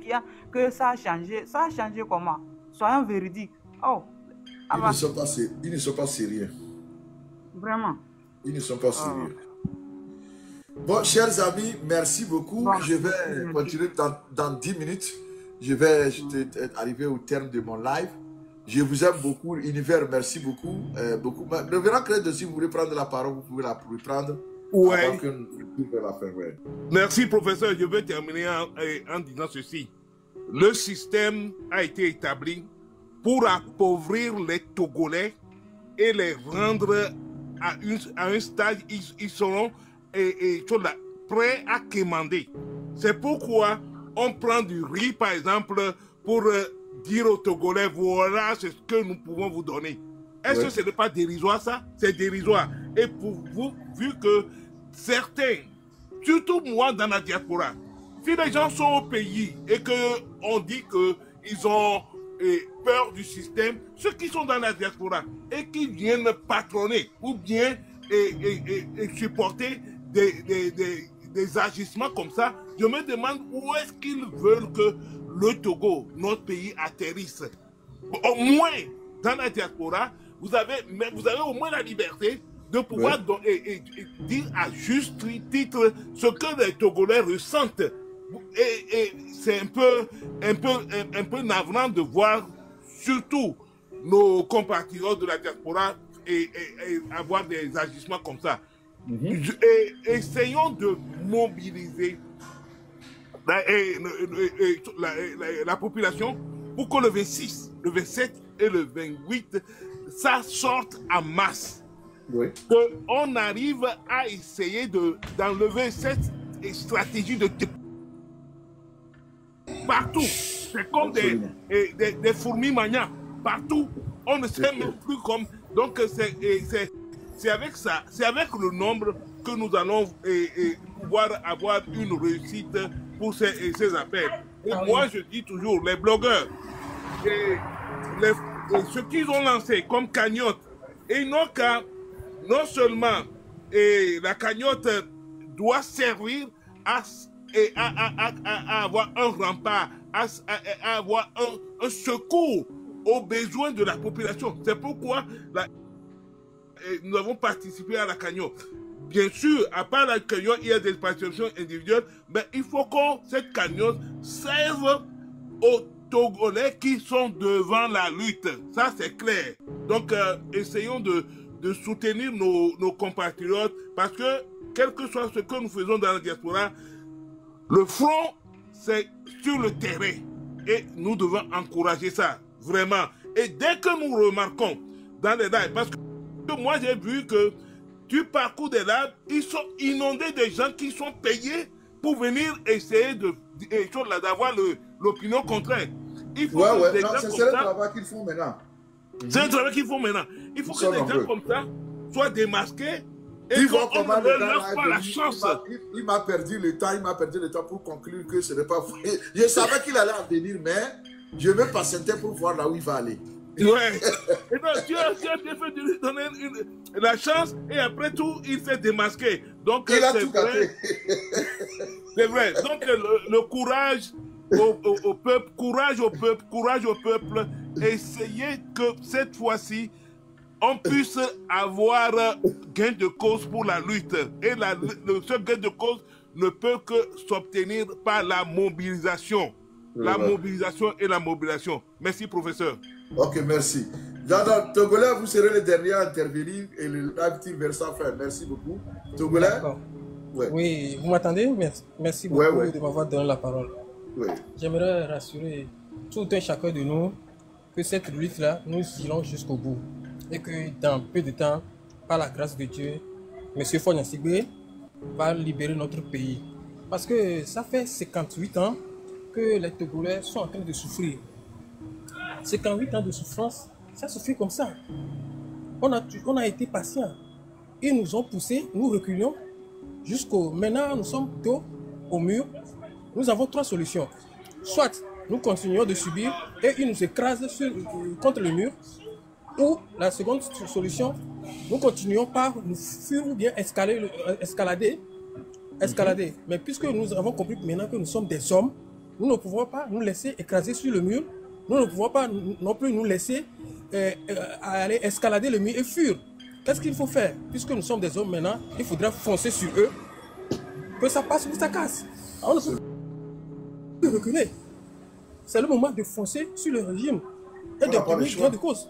que ça a changé. Ça a changé comment? Soyons véridiques. Oh. Ils ne sont pas sérieux. Vraiment. Ils ne sont pas sérieux. Bon, chers amis, merci beaucoup. Bon, je vais continuer dans 10 minutes. Je vais arriver au terme de mon live. Je vous aime beaucoup. Univers, merci beaucoup. Le Révérend Craig, si vous voulez prendre la parole, vous pouvez la prendre. Ouais. Avant que nous la faire, ouais. Merci, professeur. Je vais terminer en disant ceci. Le système a été établi pour appauvrir les Togolais et les rendre à un stade où ils seront prêts à quémander. C'est pourquoi on prend du riz, par exemple, pour dire aux Togolais, voilà ce que nous pouvons vous donner. Est-ce que ce n'est pas dérisoire, ça? C'est dérisoire. Et pour vous, vu que certains, surtout moi dans la diaspora, si les gens sont au pays et qu'on dit qu'ils ont peur du système, ceux qui sont dans la diaspora et qui viennent patronner ou bien supporter des agissements comme ça, je me demande où est-ce qu'ils veulent que le Togo, notre pays, atterrisse. Au moins, dans la diaspora, vous avez au moins la liberté de pouvoir dire à juste titre ce que les Togolais ressentent. Et c'est un peu navrant de voir surtout nos compatriotes de la diaspora et avoir des agissements comme ça. Essayons de mobiliser la population pour que le 26, le 27 et le 28, ça sorte en masse. Qu'on arrive à essayer d'enlever cette stratégie de partout. C'est comme des fourmis manias. Partout. On ne sait même plus comme. Donc, c'est avec ça, c'est avec le nombre que nous allons pouvoir avoir une réussite pour ces appels. Et moi, je dis toujours, les blogueurs, ce qu'ils ont lancé comme cagnotte, et ils n'ont qu'à, non seulement la cagnotte doit servir à avoir un rempart, à avoir un secours aux besoins de la population. C'est pourquoi nous avons participé à la cagnotte. Bien sûr, à part la cagnotte, il y a des participations individuelles, mais il faut que cette cagnotte serve aux Togolais qui sont devant la lutte. Ça, c'est clair. Donc, essayons de soutenir nos compatriotes parce que, quel que soit ce que nous faisons dans la diaspora, le front, c'est sur le terrain. Et nous devons encourager ça, vraiment. Et dès que nous remarquons dans les lives, parce que moi j'ai vu que du parcours des lives, ils sont inondés de gens qui sont payés pour venir essayer d'avoir l'opinion contraire. Il faut que des gens comme ça... C'est le travail qu'ils font maintenant. C'est le travail qu'ils font maintenant. Il faut que des gens comme ça soient démasqués. Et qu'on ne leur pas la chance. Il m'a perdu le temps pour conclure que ce n'est pas vrai. Je savais qu'il allait en venir, mais je me patientais pour voir là où il va aller. Ouais. Et donc, tu as fait de lui donner la chance et après tout, il s'est démasqué. Donc, il a tout gâté. C'est vrai. Donc, le courage au peuple, courage au peuple. Essayez que cette fois-ci, on puisse avoir gain de cause pour la lutte. Et ce gain de cause ne peut que s'obtenir par la mobilisation. La mobilisation et la mobilisation. Merci, professeur. Ok, merci. Dans Togolais, vous serez le dernier à intervenir et le live tire vers sa fin. Merci beaucoup. Togolais? Oui, vous m'entendez? Merci beaucoup de m'avoir donné la parole. J'aimerais rassurer tout un chacun de nous que cette lutte-là, nous irons jusqu'au bout. Et que dans peu de temps, par la grâce de Dieu, M. Faure Gnassingbé va libérer notre pays. Parce que ça fait 58 ans que les Togolais sont en train de souffrir. 58 ans de souffrance, ça se fait comme ça. On a été patients. Ils nous ont poussés, nous reculions, jusqu'au... Maintenant, nous sommes dos au mur. Nous avons trois solutions. Soit nous continuons de subir et ils nous écrasent contre le mur, ou la seconde solution, nous continuons par nous fuir ou bien escalader. Mais puisque nous avons compris maintenant que nous sommes des hommes, nous ne pouvons pas nous laisser écraser sur le mur. Nous ne pouvons pas non plus nous laisser aller escalader le mur et fuir. Qu'est-ce qu'il faut faire? Puisque nous sommes des hommes maintenant, il faudra foncer sur eux, que ça passe ou ça casse. Alors, on ne peut plus reculer. C'est le moment de foncer sur le régime. et d'opprimer gain de cause.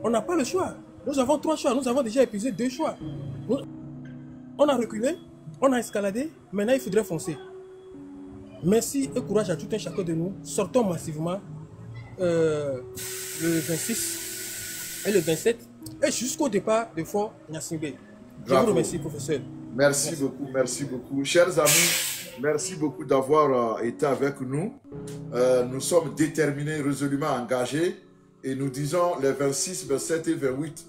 On n'a pas le choix. Nous avons 3 choix. Nous avons déjà épuisé 2 choix. On a reculé, on a escaladé, maintenant il faudrait foncer. Merci et courage à tout un chacun de nous. Sortons massivement le 26 et le 27 et jusqu'au départ de Fort Gnassingbé. Je vous remercie, professeur. Merci beaucoup, merci beaucoup. Chers amis, merci beaucoup d'avoir été avec nous. Nous sommes déterminés, résolument engagés et nous disons les 26, 27 et 28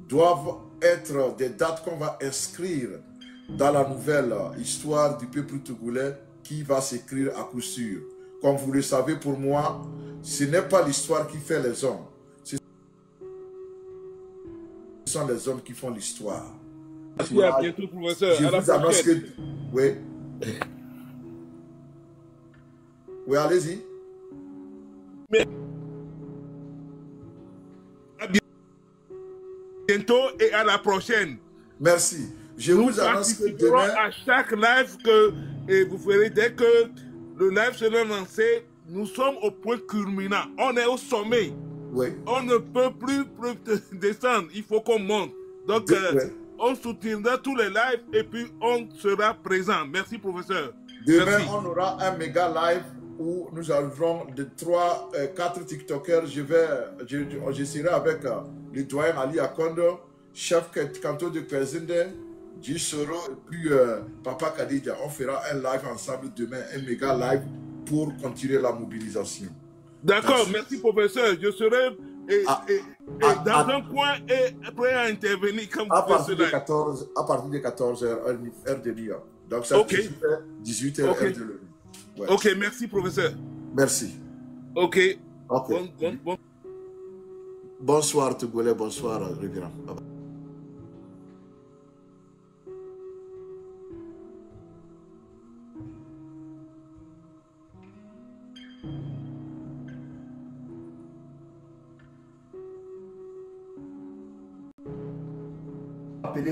doivent être des dates qu'on va inscrire dans la nouvelle histoire du peuple togolais qui va s'écrire à coup sûr. Comme vous le savez, pour moi, ce n'est pas l'histoire qui fait les hommes. Ce sont les hommes qui font l'histoire. Merci, à bientôt, professeur. Je vous annonce que... Oui. Oui, allez-y. Mais... À bientôt et à la prochaine. Merci. Je vous annonce que demain... à chaque live que vous ferez, dès que le live sera lancé, nous sommes au point culminant. On est au sommet. Oui. On ne peut plus descendre. Il faut qu'on monte. Donc, on soutiendra tous les lives et puis on sera présent. Merci, professeur. Demain, on aura un méga live où nous arriverons de 4 TikTokers. Je serai avec le doyen Ali Akondo, chef canton de Kwezinde, Jisoro et puis Papa Kadidja. On fera un live ensemble demain, un méga live pour continuer la mobilisation. D'accord, merci professeur. Je serai dans un coin et prêt à intervenir comme à partir de 14 h heure de New York. Donc ça fait 18 h heure de l'heure. Ouais. Ok, merci professeur. Merci. Ok. Bonsoir Togolais, bonsoir révérend.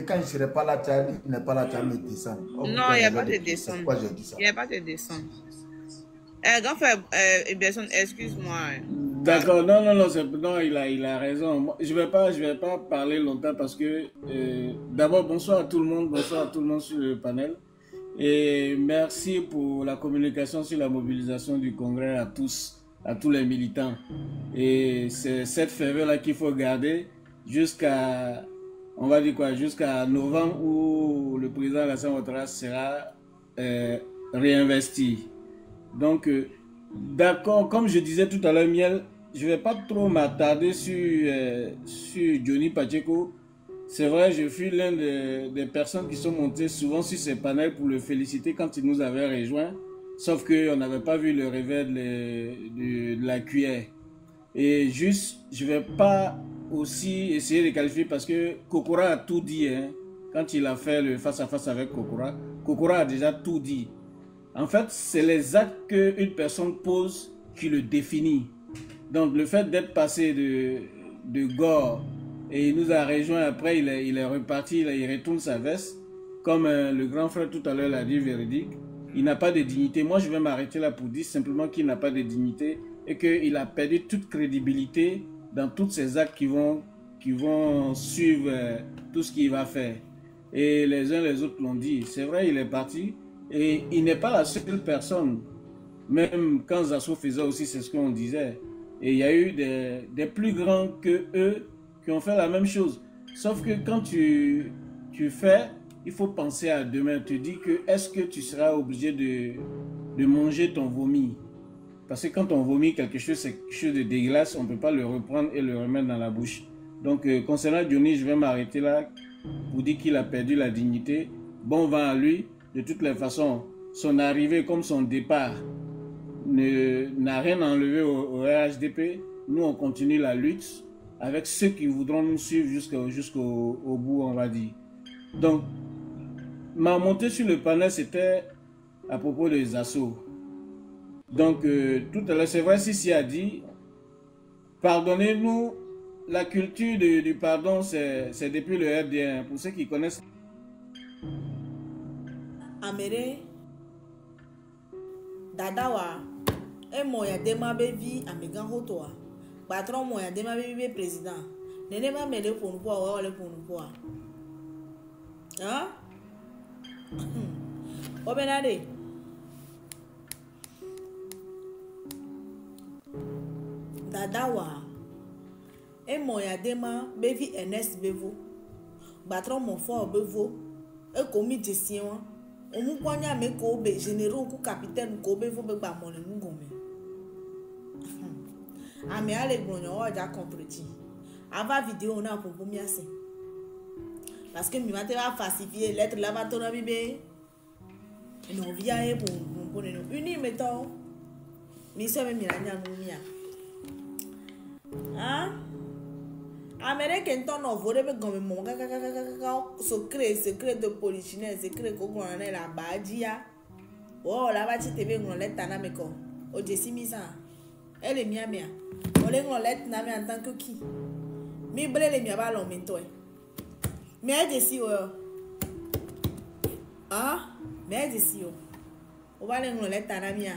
Quand je ne serai pas là, il n'est pas là, tu vas me descendre. Non, il n'y a pas de descendre. Pourquoi j'ai dit ça? Il n'y a pas de descendre. Grand frère, excuse-moi. D'accord, non, il a raison. Je vais pas parler longtemps parce que d'abord, bonsoir à tout le monde sur le panel. Et merci pour la communication sur la mobilisation du Congrès à tous les militants. Et c'est cette ferveur-là qu'il faut garder jusqu'à... On va dire quoi, jusqu'à novembre où le président Alassane Ouattara sera réinvesti. Donc, d'accord, comme je disais tout à l'heure, Miel, je ne vais pas trop m'attarder sur Johnny Pacheco. C'est vrai, je suis l'un des personnes qui sont montées souvent sur ces panels pour le féliciter quand il nous avait rejoint. Sauf qu'on n'avait pas vu le réveil de la cuillère. Et juste, je ne vais pas aussi essayer de qualifier parce que Kokora a tout dit, hein, quand il a fait le face-à-face avec Kokora. Kokora a déjà tout dit. En fait, c'est les actes qu'une personne pose qui le définit. Donc, le fait d'être passé de Gore et il nous a rejoint après, il est reparti, il retourne sa veste. Comme le grand frère tout à l'heure l'a dit, véridique, il n'a pas de dignité. Moi, je vais m'arrêter là pour dire simplement qu'il n'a pas de dignité et qu'il a perdu toute crédibilité dans tous ces actes qui vont suivre tout ce qu'il va faire. Et les uns les autres l'ont dit. C'est vrai, il est parti et il n'est pas la seule personne. Même quand Zasso faisait aussi, c'est ce qu'on disait. Et il y a eu des plus grands que eux qui ont fait la même chose. Sauf que quand tu fais, il faut penser à demain. Tu dis que est-ce que tu seras obligé de manger ton vomi? Parce que quand on vomit quelque chose, c'est quelque chose de dégueulasse, on ne peut pas le reprendre et le remettre dans la bouche. Donc, concernant Johnny, je vais m'arrêter là pour dire qu'il a perdu la dignité. Bon vent à lui. De toutes les façons, son arrivée comme son départ n'a rien enlevé au RHDP. Nous, on continue la lutte avec ceux qui voudront nous suivre jusqu'au bout, on va dire. Donc, ma montée sur le panel, c'était à propos des assauts. Donc, tout à l'heure, c'est vrai, Sissi a dit, pardonnez-nous, la culture du pardon, c'est depuis le RDN. Pour ceux qui connaissent. Amere, Dadawa, et moi, Dema Bevi, Amegan Hotoa. patron moi dema bébé président nene ma mêler pour nous pour aller pour nous pour hein obenade dadawa et moya dema bevi ns bevo patron mon fort bevo e komi gestion o mu kwanya me ko be généraux ku capitaine ko bevo be ba mo le ngome ame ale gbonyo oja compreti ava vidéo na pour miase parce que mi mate va falsifier lettre là va tona bibe no via e pour no uni meto mi so me miranya no mia ah américain ton no vore be gomme mo ka secret de polichinelle secret ko gona la badia oh la ba ti tebe ngolo lettre na me ko o jesi mi sa elle est mia mia on les lettre na me en tant que qui mi blé les mia ba lo mento mais desi o ah mais desi o va les lettre na mia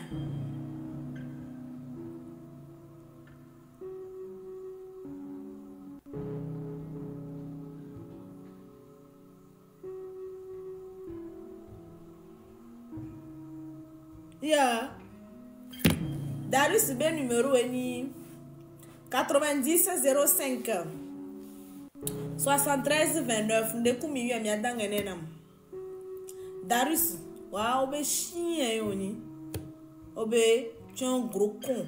yeah. Darius B numéro est 90 05 73 29 ndeku mi yua mi adangene nam Darius wa obe chien oni obe tu un gros con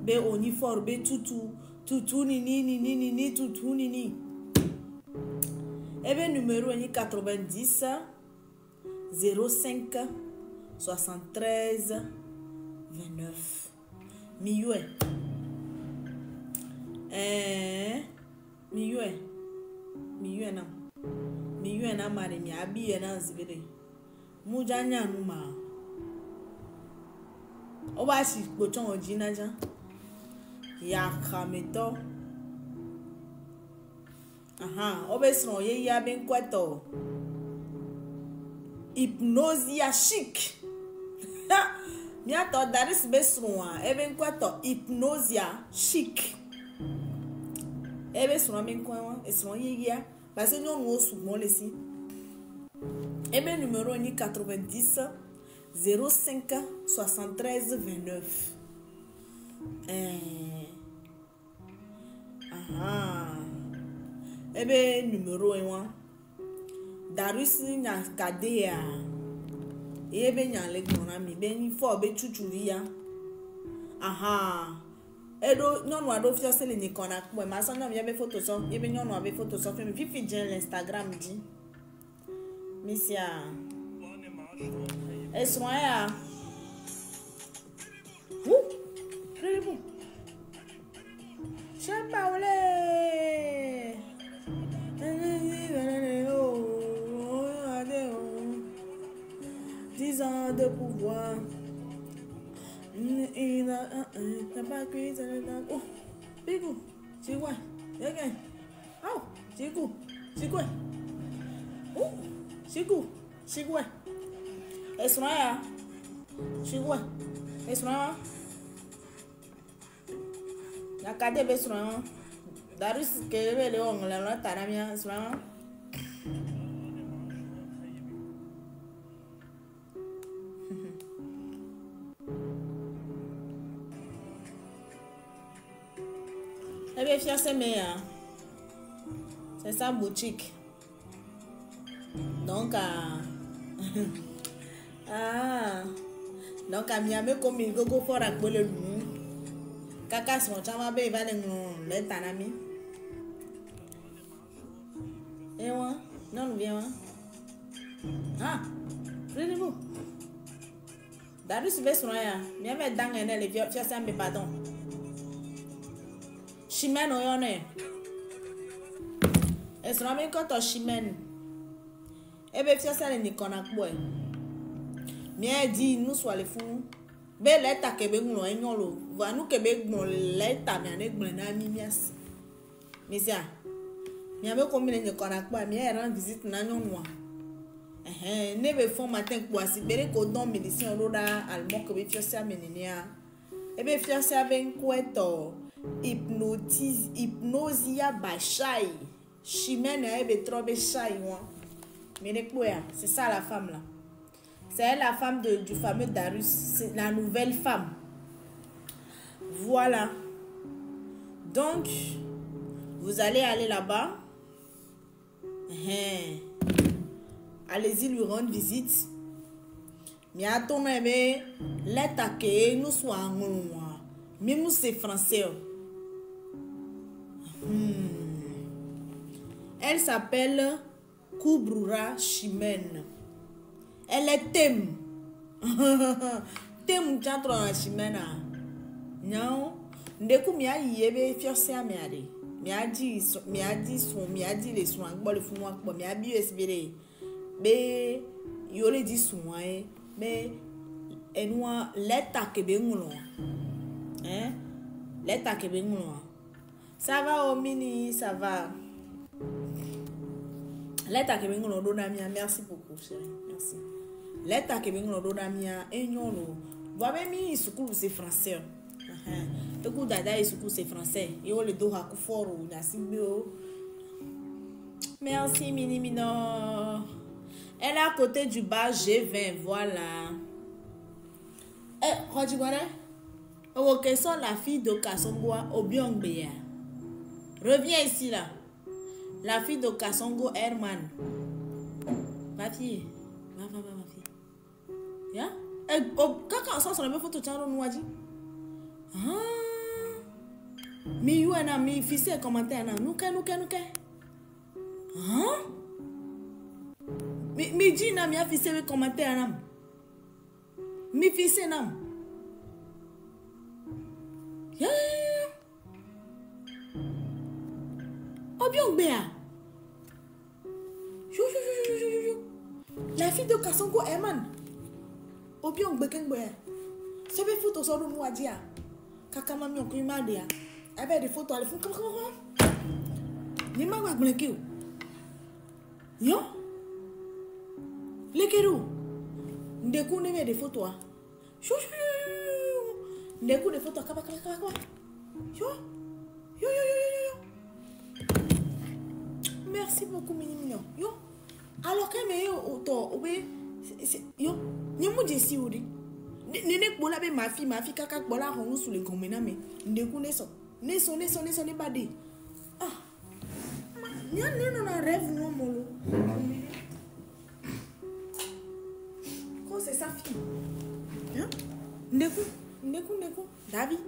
be oni fort be tutu ni tutu ni ebe numéro est 90 05 73 29 Miyue na mari mi abi na zibere mujanya numa o ba si pochon ojina ja ya kameto aha o be sno ye ya ben kwato hypnosia chic mi ato Darius besrua even kwato hypnosia chic ebe sura men kwa esro yia parce que nous nous souvent les ebe numéro ni 90 05 73 29 ebe numéro 1 Darius nya kadea ebe nya le gbona mi be ni fo be chuchuria edo nyɔnu aɖewo fia se le nyikɔ na kpɔe ma sɔ nyɔnu be photo sɔ ebe nyɔnu abe photo sɔ femi fifi dze le Instagram dzi misia esrɔ̃ ya ribu chapa ole 10 ans de pouvoir. T'as pas cuit, oh, Pigou, c'est quoi? Oh, c'est quoi? C'est quoi? Oh, c'est quoi? C'est quoi? Est-ce là? C'est quoi? Est-ce là? La carte est sur là. Darius, qu'elle est là, on l'a taramia, est-ce là? C'est sa boutique. Donc, donc à Miami, comme il go for a bolo, Kaka son chama be va le tanami. Et moi, non, viens. Ah, prenez-vous. Darius veut son ya. Miami dans un les vieux, tu as pardon. Chimène oyone. Est-ce que même quand chimène ebe fia ça le nikona boy. Mien dit nous soit les fous. Be leta ke be nglo enyolo. Va nous ke be nglo leta mi ane nglo na mi mias. Misia. Mi ame ko mi le nikona boy, mi rend visite na nyonwa. Ne be fond matin kwa si bere ko don médecin roda almo ke be fia ça menenia. Ebe fia ça ben kweto. hypnosia bachai. Chimène ebe trobe chai moi. Mais c'est ça la femme là. C'est la femme du fameux Darius, c'est la nouvelle femme. Voilà. Donc vous allez aller là-bas. Allez-y lui rendre visite. Mais attendez, mais l'attaquer nous soit en moi. Même nous c'est français. Elle s'appelle Kubrura Chimène. Elle est thème. Thème chantro na Chimène. Non, ndeku mi ayi ebe fiose amiade. Mi adi les soins bo le funu akpo mi abi esbere. Be yole di soin mais enwa leta kebe ngulo. Leta kebe ngulo. Ça va au mini, ça va. Leta kebe ngulo dona mia, merci beaucoup chérie. Merci. Leta kebe ngulo dona mia enyolo. Voyez mi sukulu c'est français. Écoute dada sukulu c'est français. Yo le do hakuforo na sibio. Merci mini mino. Elle est à côté du bar G20, voilà. Rodjibare, ok, sont la fille de Kasongo Obiongbeya. Reviens ici là. La fille de Kasongo Herman. Ma fille. Ma fille. Ya? Quand on sort la photo, tu as un dit. Mi you na mi fils commentaire na. Nuke. Mi dit na mi a fils commentaire na. Mi fils na. Ya. Obiongbeya. Yo. La fille de Kasongo Herman. Obiongbeya. C'est des photos sur le mois d'hier. Kaka mami on m'a dit. Avec des photos, elle fait comment? Ni ma va blanquer. Yo. Lekeru. Ndeku ne des photos. Chou. Ndeku des photos kaba. Yo. Merci beaucoup mignon. Yo. Alors que me yo auto obe yo. Ni mu desi odi. Nene bola be ma fille kaka bola honu sous les gomena me ndeku ne so ne bade ah nya non na rêve non molo quoi c'est sa fille hein ndeku David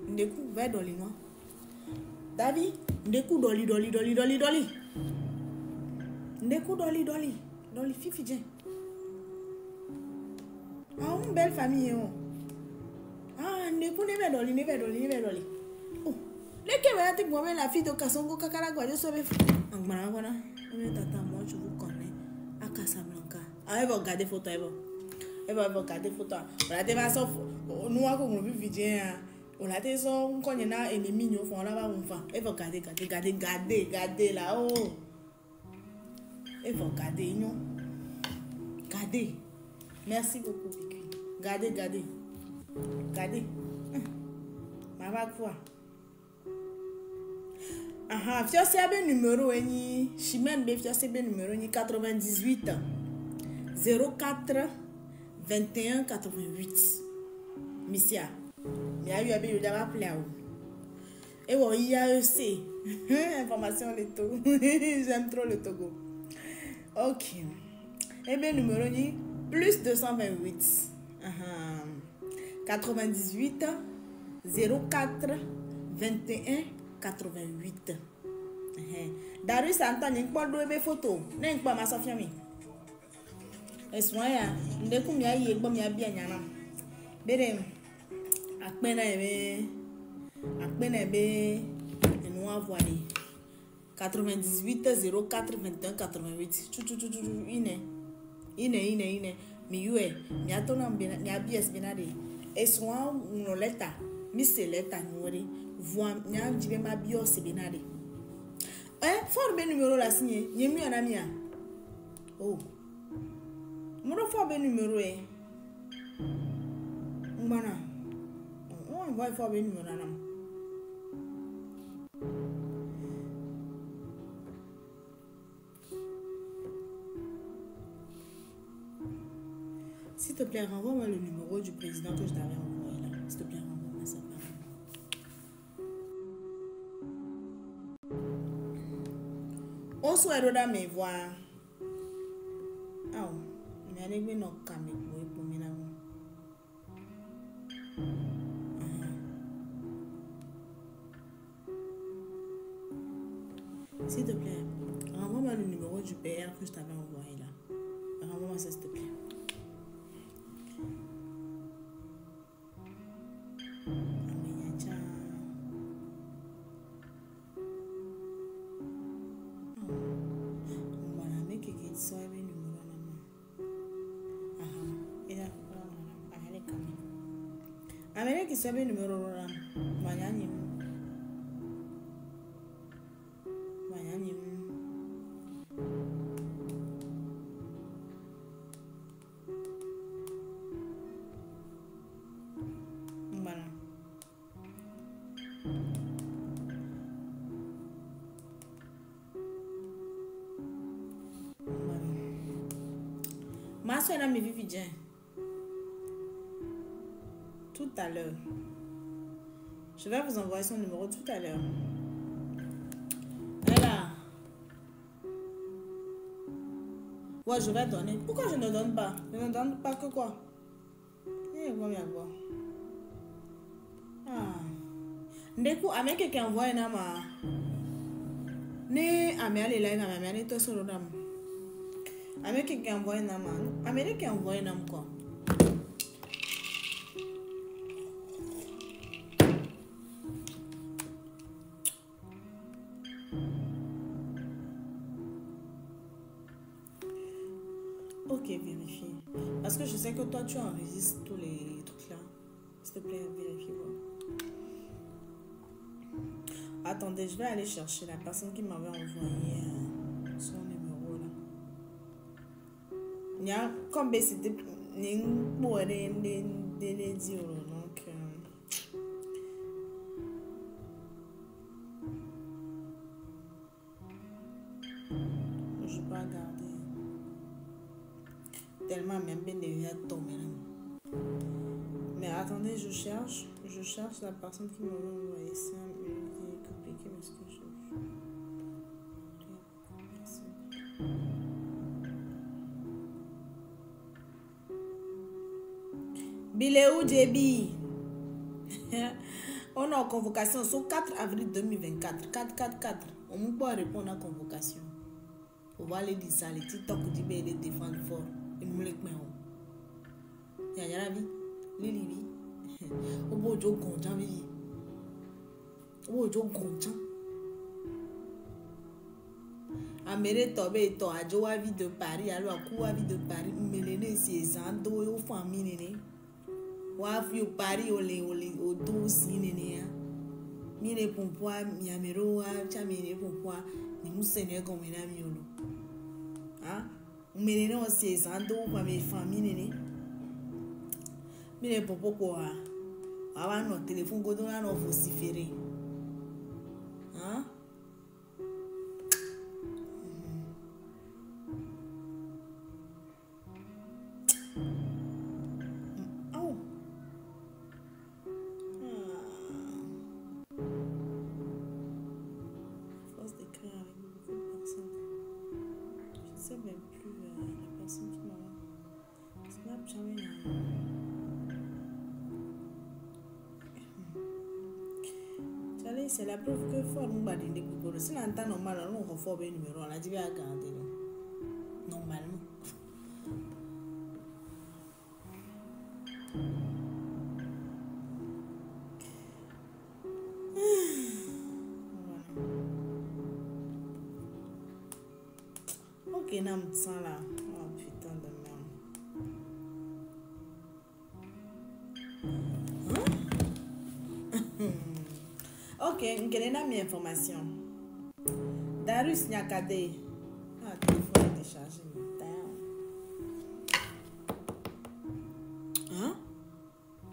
ndeku va dans les noirs David ndeku doli ndeku doli fifi jen. Ah, une belle famille. Ah, ne pouvez doli. Oh, les Kémératis pour la fille de Kasongo Kakara Guadio Sobe. Angmana, tata, moi je vous connais. À Casablanca. Ah, elle va regarder photo. Elle va regarder photo. On a des vasos. Nous avons vu vidéo. On a des gens qu'on y a ennemi. Nous font là-bas. Elle va regarder là-haut. Elle va regarder, non? Regardez. Merci beaucoup, Piqui. Gardez. Ma va quoi? Fiose abe numéro ni Chimène be fiose abe numéro ni 98 04 21 88. Missia. Mi a eu abe yo d'aba appelé à vous. Et bon, IAEC. Information le Togo. J'aime trop le Togo. Ok. Ebe numéro ni plus 228 98 04 21 88. Darius Anton n'y pas de photo n'est pas ma Sofia mi. Esmoya ndeku mi ayi egbo mi abi anyana. Bere akpena ebe enu avoine 98 04 21 88. Ine mi yue mi atona mbena mi abies benade eswa uno leta mi se leta nyori voa nya jibe ma bios benade for be numéro la signé nyemi anamia oh mo for be numéro mbana on va for be numéro anam S'il te plaît, renvoie-moi le numéro du président que je t'avais envoyé là. S'il te plaît, renvoie-moi ça. On souhaite dans mes voix. Ah, mais elle est non camé pour me là. S'il te plaît, renvoie-moi le numéro du PR que je t'avais envoyé là. Renvoie-moi ça, s'il te plaît. Amene qui savait numéro là, Mayani. Voilà. Ma soeur n'a mis Vividienne. Tout à l'heure. Je vais vous envoyer son numéro tout à l'heure. Voilà. Ouais, je vais donner. Pourquoi je ne donne pas? Je ne donne pas que quoi? Ah. Ndeku, avec quelqu'un envoie un ama. Ne, amène les lives, amène tout sur le dame. Avec quelqu'un envoie un ama. Amène quelqu'un envoie un ama quoi? Ok, vérifie. Parce que je sais que toi, tu enregistres tous les trucs là. S'il te plaît, vérifie. Voilà. Attendez, je vais aller chercher la personne qui m'avait envoyé son numéro là. Il y a comme c'était donc je peux regarder. Tellement même bien devient tombé là. Mais attendez, je cherche la personne qui m'a envoyé ça. Compliqué parce que je Biléou Djebi. On est en convocation sur 4 avril 2024. 4. On ne peut pas répondre à la convocation. On va aller dire ça, les TikTok qui les défendre fort. Et nous les mettons. Il y a la vie. Lili. Au bout de content, vie. Au bout de content. Améré Tobé, toi, à Joa vie de Paris, alors à quoi vie de Paris, Mélène, c'est Zando, et aux familles, Waf yo Paris, au dos, si, néné, Mire Pompois, Miamero, Chamere Pompois, ni Mousseigneur comme un ami, hein? Mélène, c'est Zando, pour mes familles, néné. Mire Pompois, avant notre téléphone, Godon, on vociférer. Hein? C'est la preuve que fort nous va dire que si on entend normal on refait le numéro on a dit à garder normalement. Ok, n'a me sens là. Oh putain de merde. Ok, quelle est la mienne information? Darius Nyakade. Ah, le téléphone est déchargé. Hein?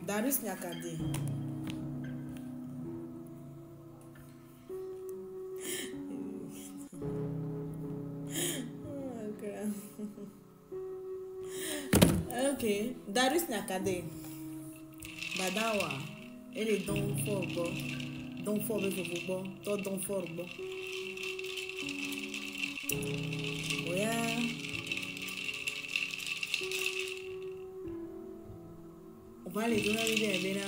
Darius Nyakade. Ok, Ok, Darius Nakade. Badawa. Et les dons forts, bon. Dons forts, bon. Toi, dons forts, bon. Oya. On va les donner à l'idée, là.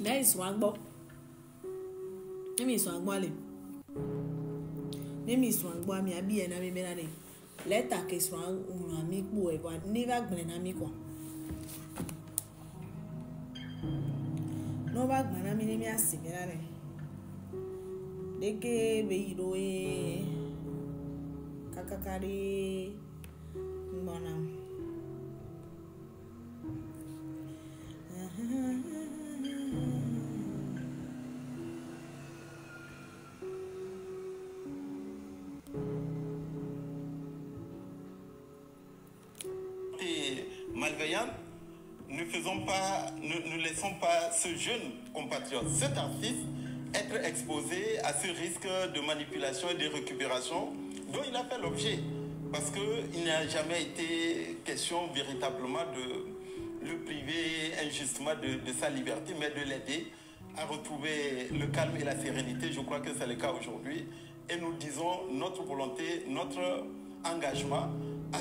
Mais ils sont à bon. Mais ils sont à bon, mais ils sont à bon, mais bien, mais bien, les taquets sont un ami pour et voir, n'y va pas un ami quoi. Non, va pas un ami, mais assez bien. Dès que Beiro et Kakakari, bon. Malveillante, ne laissons pas ce jeune compatriote, cet artiste, être exposé à ce risque de manipulation et de récupération dont il a fait l'objet. Parce qu'il n'a jamais été question véritablement de le priver injustement de sa liberté, mais de l'aider à retrouver le calme et la sérénité. Je crois que c'est le cas aujourd'hui. Et nous disons notre volonté, notre engagement à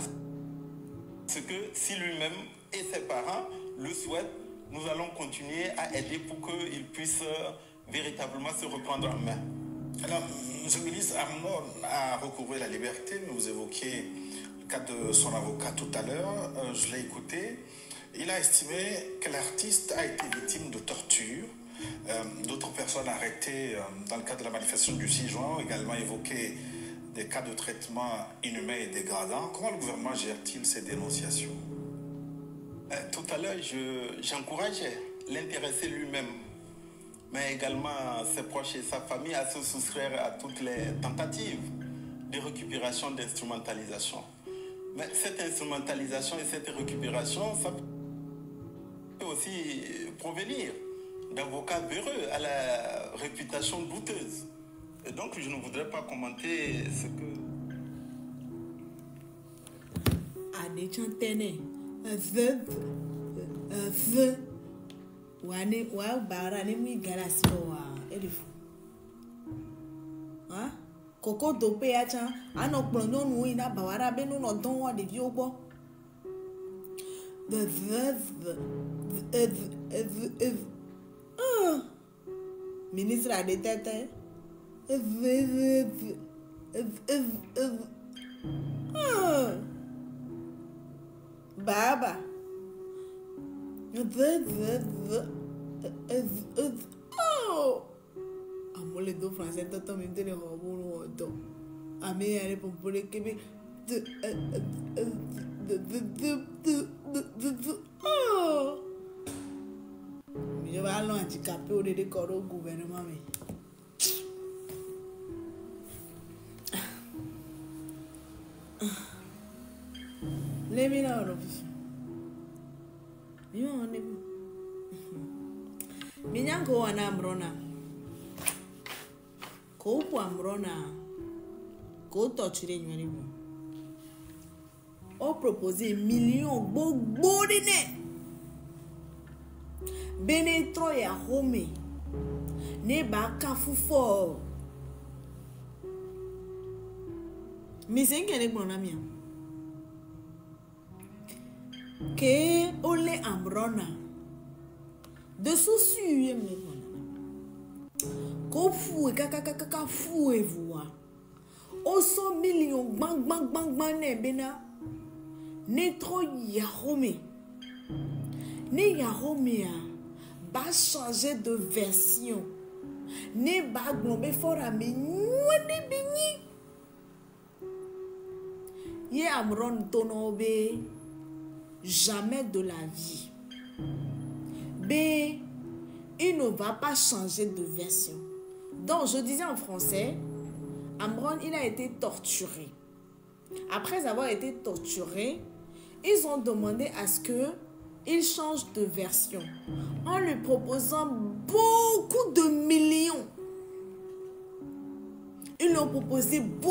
ce que si lui-même et ses parents le souhaitent, nous allons continuer à aider pour qu'il puisse véritablement se reprendre en main. Alors, M. le ministre Amron a recouvré la liberté. Vous évoquiez le cas de son avocat tout à l'heure. Je l'ai écouté. Il a estimé que l'artiste a été victime de torture. D'autres personnes arrêtées dans le cadre de la manifestation du 6 juin ont également évoqué des cas de traitement inhumain et dégradant. Comment le gouvernement gère-t-il ces dénonciations? Tout à l'heure, j'encourageais l'intéressé lui-même, mais également ses proches et sa famille à se soustraire à toutes les tentatives de récupération, d'instrumentalisation. Mais cette instrumentalisation et cette récupération, ça peut aussi provenir d'avocats véreux à la réputation douteuse. Et donc, je ne voudrais pas commenter ce que... Coco dopé à tiens, à nos pronoms, nous, il a bavara, ben nous, nos dons, des vieux bois. Ministre à des têtes. Baba. Oh. Amo les deux français totalement de les robots do. Amé elle pour le Québec. Oh. Je vais aller handicapé au décor au gouvernement mais. Let me know. You want it? Minyango wana Amrona. Ko po Amrona. Ko torturer nyaribu. O proposer millions gbogbo dine. Benetro ya home. Ne ba kafu fo. Mi sengene gbona mi. Que ole Amrona de souci ko fou kaka fou et voix au 100 millions bang ne bena ne trop yahome ne yahome ba changer de version ne ba glombe fort ami ne bini ye Amron tonobe jamais de la vie. B, il ne va pas changer de version. Donc, je disais en français, Amron, il a été torturé. Après avoir été torturé, ils ont demandé à ce qu'il change de version en lui proposant beaucoup de millions. Ils l'ont proposé beaucoup.